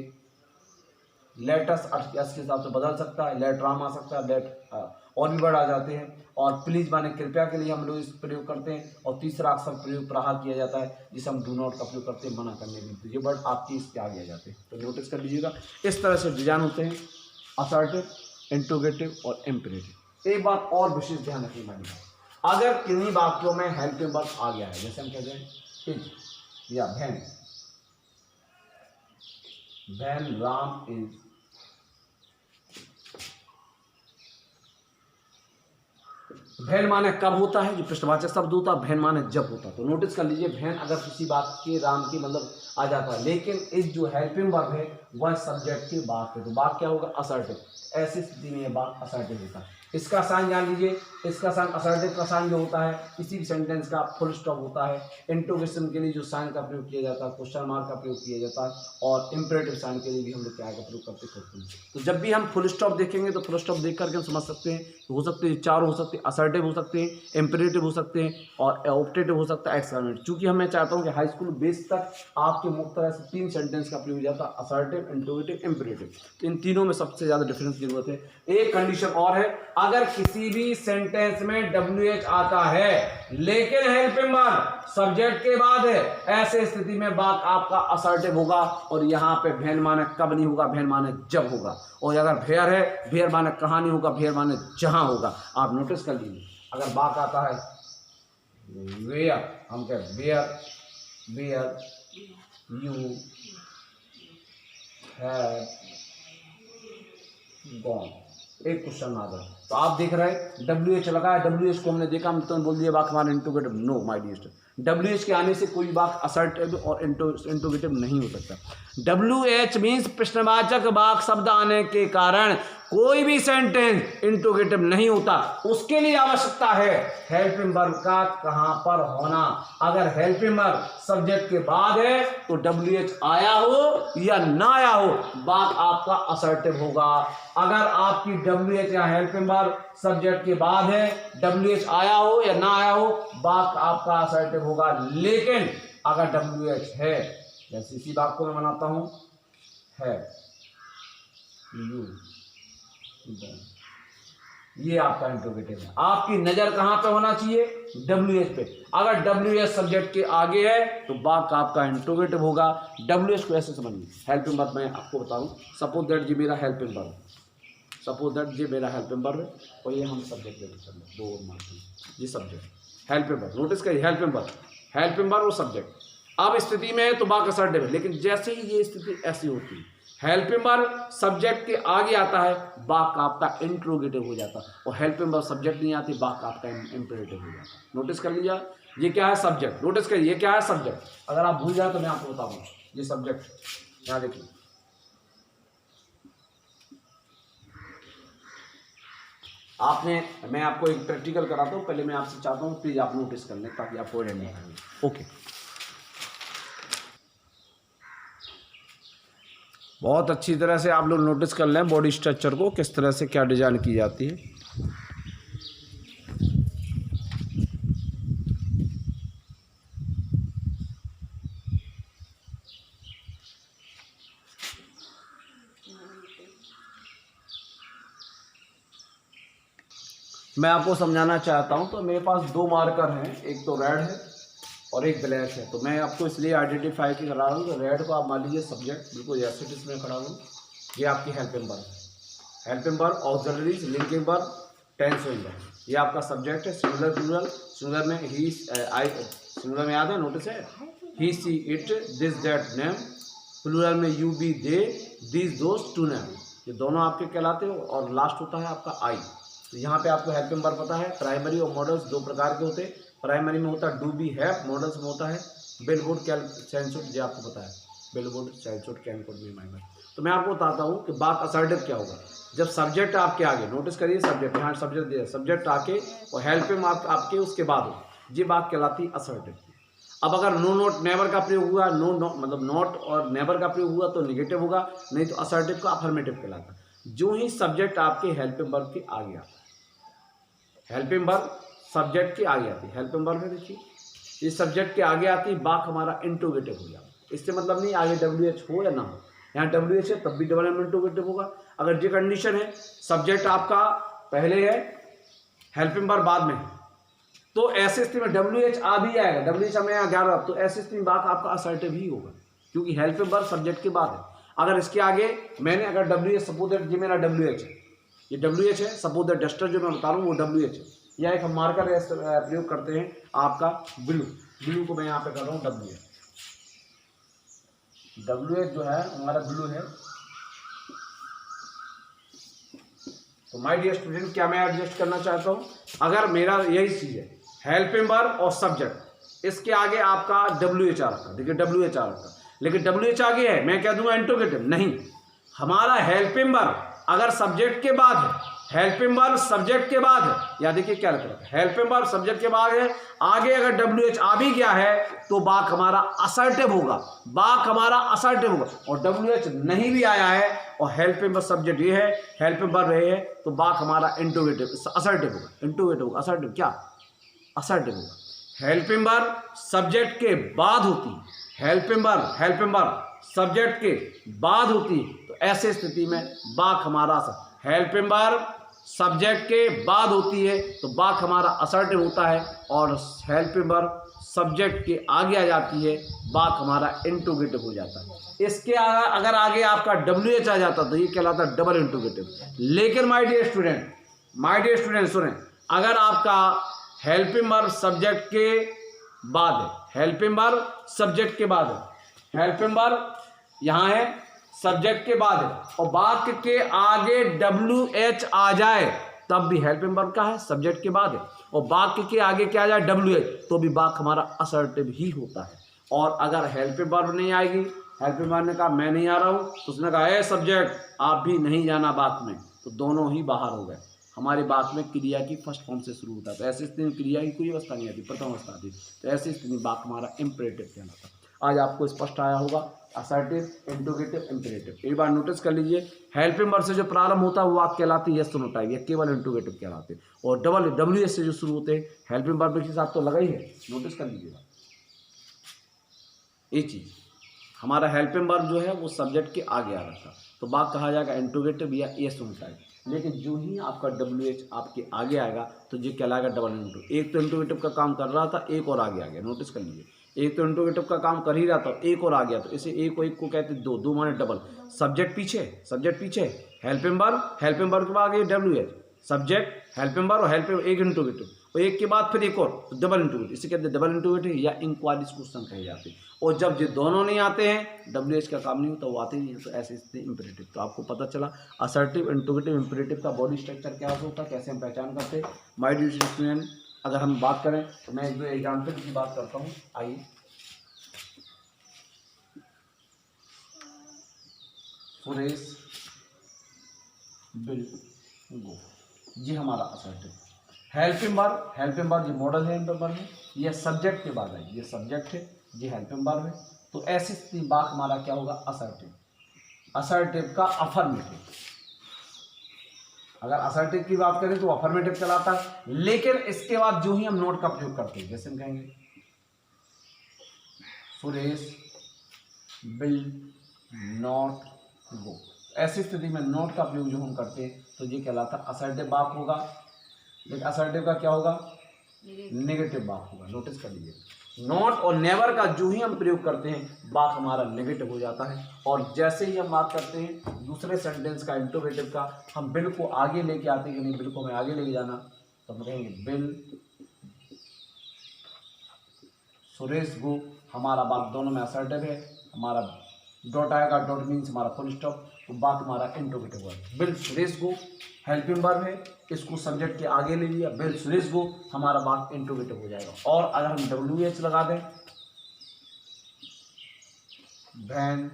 लेटस के हिसाब से बदल सकता है, लेटराम आ सकता है, लेट और भी वर्ड आ जाते हैं, और प्लीज माने कृपया के लिए हम लोग इस प्रयोग करते हैं, और तीसरा अक्सर प्रयोग प्रहार किया जाता है जिसे हम डू नॉट का प्रयोग करते हैं मना करने के, तो ये वर्ड आपके इसके आगे आ जाते हैं, तो नोटिस कर लीजिएगा इस तरह से डिजाइन होते हैं असर्टिव, इंट्रोगेटिव और इंपरेटिव। एक बात और विशेष ध्यान रखनी पड़ेगी, अगर किन्हीं वाक्यों में हेल्पिंग वर्ब आ गया है, जैसे हम कहते हैं इज या वैन राम इज, वैन माने कब होता है, जो पृष्ठवाचक शब्द होता है, वैन माने जब होता है, तो नोटिस कर लीजिए वैन अगर किसी बात के राम की मतलब आ जाता है, लेकिन इस जो हेल्पिंग वर्ब है वह सब्जेक्ट के बाद है, तो बात क्या होगा असर्टिव, ऐसी स्थिति में यह बात असर्टिव होता है। इसका साइन जान लीजिए, इसका साइन असर्टिव का साइन जो होता है किसी भी सेंटेंस का फुल स्टॉप होता है, इंट्रोगेशन के लिए जो साइन का प्रयोग किया जाता है क्वेश्चन मार्क का प्रयोग किया जाता है, और इंपरेटिव साइन के लिए भी हम लोग क्या का प्रयोग करते हैं। तो जब भी हम फुल स्टॉप देखेंगे तो फुल स्टॉप देख करके हम समझ सकते हैं हो सकते हैं चार हो सकते हैं असर्टिव असर्टिव हो सकते हैं, इम्परेटिव हो सकते हैं और ऑप्टेटिव हो सकता है, एक्सक्लेमेटिव। चूंकि हम मैं चाहता हूं कि हाई स्कूल बेस तक आपके मुख्य तरह से 3 सेंटेंस का प्रयोग हो जाता है, असर्टिव, इंट्रोगेटिव, इम्परेटिव। तो इन तीनों में सबसे ज़्यादा डिफरेंस की जरूरत है। एक कंडीशन और है, अगर किसी भी सेंटेंस में WH आता है लेकिन हेल्पिंग वर्ब सब्जेक्ट के बाद है, ऐसे स्थिति में वाक्य आपका असर्टिव होगा और यहाँ पे भेन माने कब नहीं होगा, भेन माने जब होगा। और अगर भेयर है, भेयर माने कहाँ नहीं होगा, भेयर माने जहां होगा। आप नोटिस कर लीजिए, अगर वाक्य आता है वेयर, हम कहें where where you have gone, एक क्वेश्चन आ गया तो आप देख रहे हैं WH लगा है, WH को हमने देखा, हम तुरंत बोल दिया वाक्य हमारा interrogative. No my dear, WH के आने से कोई वाक्य असर्टिव और इंट्रोगेटिव नहीं हो सकता। WH मीन्स प्रश्नवाचक वाक्य शब्द आने के कारण कोई भी सेंटेंस इंट्रोगेटिव नहीं होता। उसके लिए आवश्यकता है हेल्पिंग वर्ब का कहां पर होना। अगर हेल्पिंग वर्ब सब्जेक्ट के बाद है तो WH आया हो या ना आया हो, वाक्य आपका असर्टिव होगा। अगर आपकी WH या हेल्पिंग वर्ब सब्जेक्ट के बाद है, WH आया हो या ना आया हो, वाक्य आपका असर्टिव होगा। लेकिन अगर WH है, जैसे इसी वाक्य को मैं बनाता हूं, है यू, ये आपका इंट्रोगेटिव है। आपकी नजर कहां पे होना चाहिए, WH पे। अगर WH सब्जेक्ट के आगे है तो वाक्य आपका इंट्रोगेटिव होगा। WH को ऐसे समझिए, हेल्पिंग वर्ब मैं आपको बताऊं, सपोज दैट जी मेरा हेल्पिंग वर्ब, सपोज दैट ये मेरा हेल्पिंग वर्ब है और ये हम सब्जेक्ट लेते हैं, दो और मार्क, ये सब्जेक्ट हेल्पिंग वर्ब। नोटिस करिए, हेल्पिंग वर्ब और सब्जेक्ट। अब स्थिति में है तो वाक्य असर्टिव है, लेकिन जैसे ही ये स्थिति ऐसी होती है, हेल्पिंग वर्ब सब्जेक्ट के आगे आता है, वाक्य आपका इंट्रोगेटिव हो जाता है। और हेल्पिंग वर्ब सब्जेक्ट नहीं आती, वाक्य आपका इंपरेटिव हो जाता है। नोटिस कर लीजिए, ये क्या है, सब्जेक्ट। नोटिस करिए, ये क्या है, सब्जेक्ट। अगर आप भूल जाए तो मैं आपको बताऊंगा, ये सब्जेक्ट, यहाँ देखिए, मैं आपको एक प्रैक्टिकल कराता हूँ। पहले मैं आपसे चाहता हूँ प्लीज आप नोटिस कर लें ताकि आपको नहीं करें। ओके, बहुत अच्छी तरह से आप लोग नोटिस कर लें बॉडी स्ट्रक्चर को, किस तरह से क्या डिजाइन की जाती है। मैं आपको समझाना चाहता हूं, तो मेरे पास दो मार्कर हैं, एक तो रेड है और एक ब्लैक है। तो मैं आपको इसलिए आइडेंटिफाई करा रहा हूँ। तो रेड को आप मान लीजिए सब्जेक्ट, बिल्कुल ऐसे में खड़ा हूँ, ये आपकी हेल्पिंग वर्ब है। Helping verb, auxiliaries, linking verb, tense verb, ये आपका सब्जेक्ट है। सिंगुलर प्लूरल, सिंगुलर में ही, सिंगुलर में याद है, नोटिस है, he, she, it, this, that, name. Plural में you, we, they, this, those, two, name, ये दोनों आपके कहलाते हो। और लास्ट होता है आपका आई। तो यहाँ पे आपको हेल्पिंग वर्ब पता है। प्राइमरी और मॉडल्स दो प्रकार के होते हैं। प्राइमरी में होता है डू, बी, हैव। मॉडल्स में होता है बिल, वुड, कैन, शुड, ये आपको पता है, will, would, should, can, could, be, might. तो मैं आपको बताता हूँ कि वाक्य असर्टिव क्या होगा जब सब्जेक्ट आपके आगे, नोटिस करिए सब्जेक्ट, यहाँ सब्जेक्ट दिया, सब्जेक्ट आके और हेल्पिंग आपके उसके बाद हो, ये बात कहलाती है असर्टिव। अब अगर नो, नोट, नेवर का प्रयोग हुआ, मतलब नॉट और नेवर का प्रयोग हुआ तो निगेटिव होगा, नहीं तो असर्टिव का अफर्मेटिव कहलाता है। जो ही सब्जेक्ट आपके हेल्पिंग वर्ब के आगे आता है, हेल्पिंग वर्ब सब्जेक्ट के आगे आती है, हेल्पिंग वर्ब है, देखिए ये सब्जेक्ट के आगे आती है, वाक्य हमारा इंट्रोगेटिव हो जाता है। इससे मतलब नहीं आगे WH हो या ना हो, यहाँ WH है तब भी डबल एम इंट्रोगेटिव होगा। अगर ये कंडीशन है, सब्जेक्ट आपका पहले है, हेल्पिंग वर्ब बाद में है, तो ऐसे स्थिति में WH आ भी आएगा, WH हमें यहाँ 11, तो ऐसे स्थिति में वाक्य आपका असर्टिव ही होगा, क्योंकि हेल्पिंग वर्ब सब्जेक्ट के बाद है। अगर इसके आगे मैंने अगर WH, सपोज दैट ये मेरा WH है, ये WH है, सपोज दैट डस्टर जो मैं बता रहा हूँ वो WH है, या एक हम मार्कर प्रयोग करते हैं आपका ब्लू, ब्लू को मैं यहाँ पे कर रहा हूँ WH, WH जो है हमारा ब्लू है। तो माय डियर स्टूडेंट, क्या मैं एडजस्ट करना चाहता हूँ, अगर मेरा यही चीज है, हेल्पिंग वर्ब और सब्जेक्ट, इसके आगे आपका WH आ रखा, देखिए WH आ रखा, लेकिन WH आगे है, मैं क्या दूंगा इंट्रोगेटिव, नहीं, हमारा हेल्पिंग वर्ब अगर सब्जेक्ट के बाद है, हेल्पिंग वर्ब सब्जेक्ट के बाद है, या देखिए क्या लिख रहा है, हेल्पिंग वर्ब सब्जेक्ट के बाद है, आगे अगर WH आ भी गया है तो वाक्य हमारा असर्टिव होगा, वाक्य हमारा असर्टिव होगा। और WH नहीं भी आया है और हेल्पिंग वर्ब सब्जेक्ट ये है, हेल्पिंग वर्ब ये है, तो वाक्य हमारा इंट्रोगेटिव असर्टिव होगा, इंट्रोगेटिव होगा, असर्टिव क्या असर्टिव होगा। हेल्पिंग वर्ब सब्जेक्ट के बाद होती है, हेल्पिंग वर्ब सब्जेक्ट के बाद होती है, तो ऐसे स्थिति में वाक्य हमारा हेल्पिंग वर्ब सब्जेक्ट के बाद होती है तो वाक्य हमारा असर्टिव होता है, और हेल्पिंग वर्ब सब्जेक्ट के आगे आ जाती है वाक्य हमारा इंट्रोगेटिव हो जाता है। इसके अगर आगे आपका WH आ जाता तो ये कहलाता है डबल इंट्रोगेटिव। लेकिन माय डियर स्टूडेंट सुने, अगर आपका हेल्पिंग वर्ब सब्जेक्ट के बाद है, हेल्पिंग वर्ब सब्जेक्ट के बाद है, हेल्पिंग वर्ब यहाँ है सब्जेक्ट के बाद है, और वाक्य के आगे WH आ जाए तब भी हेल्पिंग वर्ब का है, सब्जेक्ट के बाद है, और वाक्य के आगे क्या आ जाए WH, तो भी वाक्य हमारा असर्टिव ही होता है। और अगर हेल्पिंग वर्ब नहीं आएगी, हेल्पिंग वर्ब ने कहा मैं नहीं आ रहा हूँ, तो उसने कहा ए सब्जेक्ट आप भी नहीं जाना वाक्य में, तो दोनों ही बाहर हो गए। हमारी बात में क्रिया की फर्स्ट फॉर्म से शुरू होता है, तो ऐसी स्थिति में क्रिया की कोई अवस्था नहीं आती, प्रथम अवस्था आती, तो ऐसी स्थिति में वाक्य हमारा इंपरेटिव कहलाता। आज आपको स्पष्ट आया होगा असर्टिव, इंट्रोगेटिव, इंपरेटिव। एक बार नोटिस कर लीजिए, हेल्पिंग वर्ब से जो प्रारंभ होता है वो वाक्य कहलाती है यस नो टाइप, या केवल इंट्रोगेटिव कहलाते हैं, और WH से जो शुरू होते हैं हेल्पिंग वर्ब के साथ तो लगा ही है, नोटिस कर लीजिएगा ये चीज। हमारा हेल्पिंग वर्ब जो है वो सब्जेक्ट के आगे आ रहा था, तो वाक्य कहा जाएगा इंट्रोगेटिव या यस नो टाइप। लेकिन जो ही आपका WH आपके आगे आएगा तो ये कहलाएगा डबल इंट्रोगेटिव। एक तो इंट्रोगेटिव का काम कर रहा था, एक और आगे आ गया, नोटिस कर लीजिए, एक तो इंट्रोगेटिव का काम कर ही रहा था, एक और आ गया, तो इसे एक को कहते हैं दो माने डबल। सब्जेक्ट पीछे हेल्पिंग वर्ब के बाद आगे WH, सब्जेक्ट हेल्पिंग वर्ब और हेल्पिंग एक इंट्रोगेटिव, और एक के बाद फिर एक और डबल इंट्रोगेटिव, इसे कहते हैं डबल इंट्रोगेटिव या इंक्वायरीज क्वेश्चन कहे जाते हैं। और जब ये दोनों नहीं आते हैं, WH का काम नहीं होता, वो आते ही नहीं है, तो ऐसे स्थिति इंपरेटिव। तो आपको पता चला असर्टिव, इंट्रोगेटिव, इंपरेटिव का बॉडी स्ट्रक्चर क्या होता है, कैसे हम पहचान करते हैं। माय डियर स्टूडेंट, अगर हम बात करें तो मैं एक दो एग्जाम्पल की बात करता हूँ। आइए, सुरेश विल गो, ये हमारा असर्टिव। हेल्पिंग वर्ब ये मॉडल है, हेल्पिंग वर्ब है, ये सब्जेक्ट के बाद है, ये सब्जेक्ट है, ये हेल्पिंग वर्ब है, तो ऐसी स्थिति वाक्य हमारा क्या होगा असर्टिव। असर्टिव का अफर्मेटिव, अगर असर्टिव की बात करें तो अफर्मेटिव कहलाता है। लेकिन इसके बाद जो ही हम नोट का प्रयोग करते हैं, जैसे हम कहेंगे सुरेश विल नॉट गो, ऐसी स्थिति में नॉट का प्रयोग जो हम करते हैं तो ये कहलाता है असर्टिव वाक्य होगा। लेकिन असर्टिव का क्या होगा, नेगेटिव वाक्य होगा। नोटिस कर लीजिए, नॉट और नेवर का जो ही हम प्रयोग करते हैं वाक्य हमारा नेगेटिव हो जाता है। और जैसे ही हम बात करते हैं दूसरे सेंटेंस का, इंट्रोगेटिव का, हम बिल को आगे लेके आते हैं कि नहीं, बिल को हमें आगे लेके जाना, तो हम कहेंगे बिल सुरेश गो, हमारा बात दोनों में असर्टिव है, हमारा डॉट आएगा, डॉट मीन्स हमारा फुल स्टॉप, तो बात हमारा इंट्रोगेटिव है। बिल सुरेश गो हेल्पिंग वर्ब है, इसको सब्जेक्ट के आगे ले लिया, बिल सुरेश गो, हमारा बात इंट्रोगेटिव हो जाएगा। और अगर हम WH लगा दें, वैन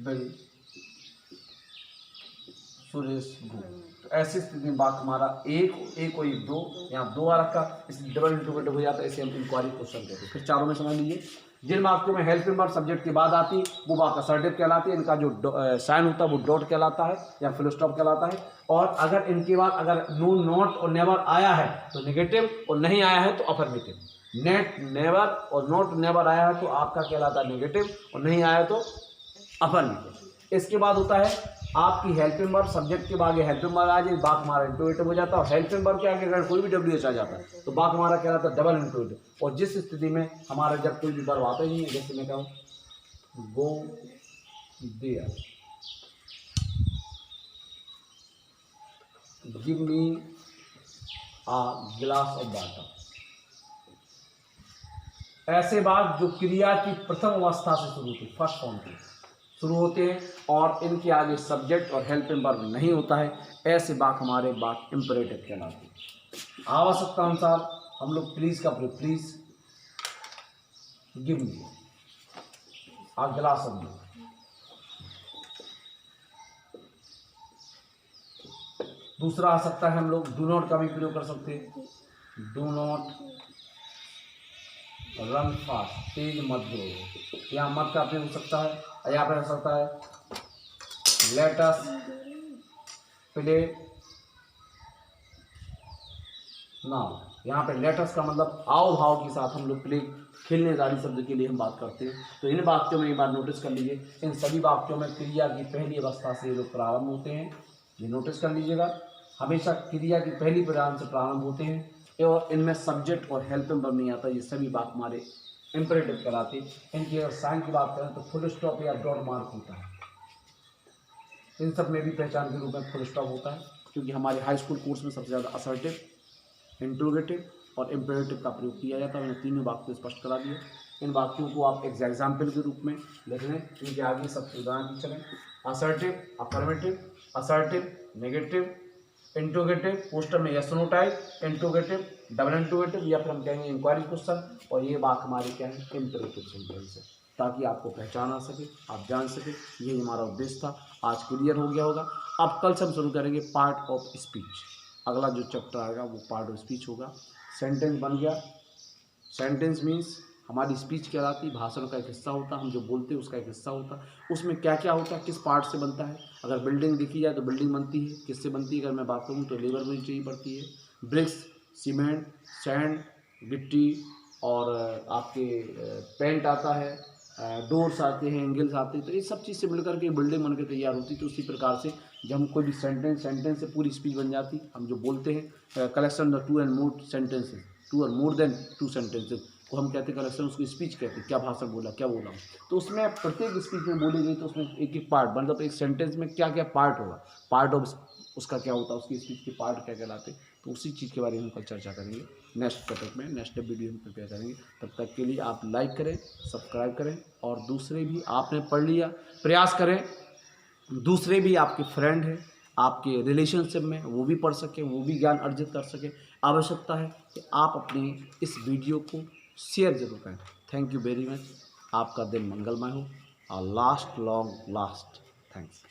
बिल सुरेश गो, तो ऐसी स्थिति में बात हमारा एक और एक दो, यहाँ दो आ रखा, इसलिए डबल इंट्रोगेटिव हो जाता है, इसे हम इंक्वायरी क्वेश्चन कहते हैं। फिर चारों में समझ लीजिए, जिन वाक्यों में हेल्पिंग वर्ब सब्जेक्ट के बाद आती वो वाक्य असर्टिव कहलाती है, इनका जो साइन होता है वो डॉट कहलाता है या फुल स्टॉप कहलाता है। और अगर इनके बाद अगर नो, नॉट और नेवर आया है तो नेगेटिव, और नहीं आया है तो अफर्मेटिव। नेवर और नॉट नेवर आया है तो आपका कहलाता है नेगेटिव, और नहीं आया तो अफर्मेटिव। इसके बाद होता है आपकी हेल्पिंग वर्ब सब्जेक्ट के आगे हेल्पिंग वर्ब आ जाए, बात हमारा इंट्रोगेटिव हो जाता है। और हेल्पिंग वर्ब के आगे अगर कोई भी WH आ जाता है तो बात हमारा कहलाता है डबल इंट्रोगेटिव। और जिस स्थिति में हमारा जब कोई भी वर्ब आता ही नहीं है, जैसे मैं कहूँ go there, give me a glass of water, ऐसे बात जो क्रिया की प्रथम अवस्था से शुरू होती, फर्स्ट फॉर्म की शुरू होते हैं और इनके आगे सब्जेक्ट और हेल्पिंग वर्ब नहीं होता है, ऐसे वाक्य हमारे वाक्य इंपरेटिव कहलाते हैं। आवश्यकता अनुसार हम लोग प्लीज का प्रयोग, please give me a glass of milk, दूसरा आ सकता है, हम लोग डू नॉट का भी प्रयोग कर सकते हैं। डू नॉट रन फास्ट, तेज मत दौड़ो, यहाँ मत का प्रयोग हो सकता है। यहाँ पर हो सकता है लेट अस प्ले नाउ, यहाँ पे लेट अस का मतलब आओ भाव के साथ हम लोग प्ले खेलने वाली शब्द के लिए हम बात करते हैं। तो इन वाक्यों में एक बार नोटिस कर लीजिए, इन सभी वाक्यों में क्रिया की पहली अवस्था से ये लोग प्रारंभ होते हैं। ये नोटिस कर लीजिएगा, हमेशा क्रिया की पहली परिणाम से प्रारंभ होते हैं और इनमें सब्जेक्ट और हेल्प वर्ब नहीं आता। ये सभी वाक्य हमारे इंपरेटिव कहलाते हैं। इनकी अगर साइन की बात करें तो फुल स्टॉप या डॉट मार्क होता है। इन सब में भी पहचान के रूप में फुल स्टॉप होता है, क्योंकि हमारे हाई स्कूल कोर्स में सबसे ज़्यादा असर्टिव, इंट्रोगेटिव और इम्पेरेटिव का प्रयोग किया जाता है। मैंने तीनों वाक्य स्पष्ट करा दिए। इन वाक्यों को आप एग्जाम्पल के रूप में लिख लें, इनके आगे सब उदाहरण चलें। Assertive, affirmative, assertive, negative, interrogative, poster में yes no type, interrogative, double interrogative या फिर हम कहेंगे इंक्वायरी क्वेश्चन। और ये वाक्य हमारे क्या है, इम्पेरेटिव सेंटेंस है, ताकि आपको पहचान आ सके, आप जान सके। ये हमारा उद्देश्य था, आज क्लियर हो गया होगा। अब कल से हम शुरू करेंगे पार्ट ऑफ स्पीच। अगला जो चैप्टर आएगा वो पार्ट ऑफ स्पीच होगा। सेंटेंस बन गया। सेंटेंस मीन्स हमारी स्पीच कहलाती है, भाषण का एक हिस्सा होता है, हम जो बोलते हैं उसका एक हिस्सा होता है। उसमें क्या क्या होता है, किस पार्ट से बनता है। अगर बिल्डिंग देखी जाए तो बिल्डिंग बनती है, किससे बनती है अगर मैं बात करूँ तो लेबर भी चाहिए पड़ती है। ब्रिक्स, सीमेंट, सैंड, गिट्टी और आपके पेंट आता है, डोर्स आते हैं, एंगल्स आते हैं। तो ये सब चीज़ से मिलकर के बिल्डिंग बनकर तैयार होती है। तो उसी प्रकार से जब हम कोई भी सेंटेंस से पूरी स्पीच बन जाती। हम जो बोलते हैं collection the 2 and more sentences, 2 or more than 2 sentences को हम कहते हैं कलेक्शन, उसकी स्पीच कहते हैं। क्या भाषण बोला, क्या बोला। तो उसमें प्रत्येक स्पीच में बोली गई तो उसमें एक एक पार्ट, मतलब एक सेंटेंस में क्या क्या पार्ट होगा, पार्ट ऑफ उसका क्या होता है, उसकी स्पीच के पार्ट क्या कहलाते हैं। तो उसी चीज़ के बारे में हम कल चर्चा करेंगे नेक्स्ट टॉपिक में, नेक्स्ट वीडियो हम प्रिपेयर करेंगे। तब तक के लिए आप लाइक करें, सब्सक्राइब करें और दूसरे भी, आपने पढ़ लिया, प्रयास करें दूसरे भी आपके फ्रेंड हैं, आपके रिलेशनशिप में, वो भी पढ़ सकें, वो भी ज्ञान अर्जित कर सकें। आवश्यकता है कि आप अपने इस वीडियो को शेयर जरूर करें। Thank you very much. आपका दिन मंगलमय हो और लास्ट लॉन्ग लास्ट। थैंक्स।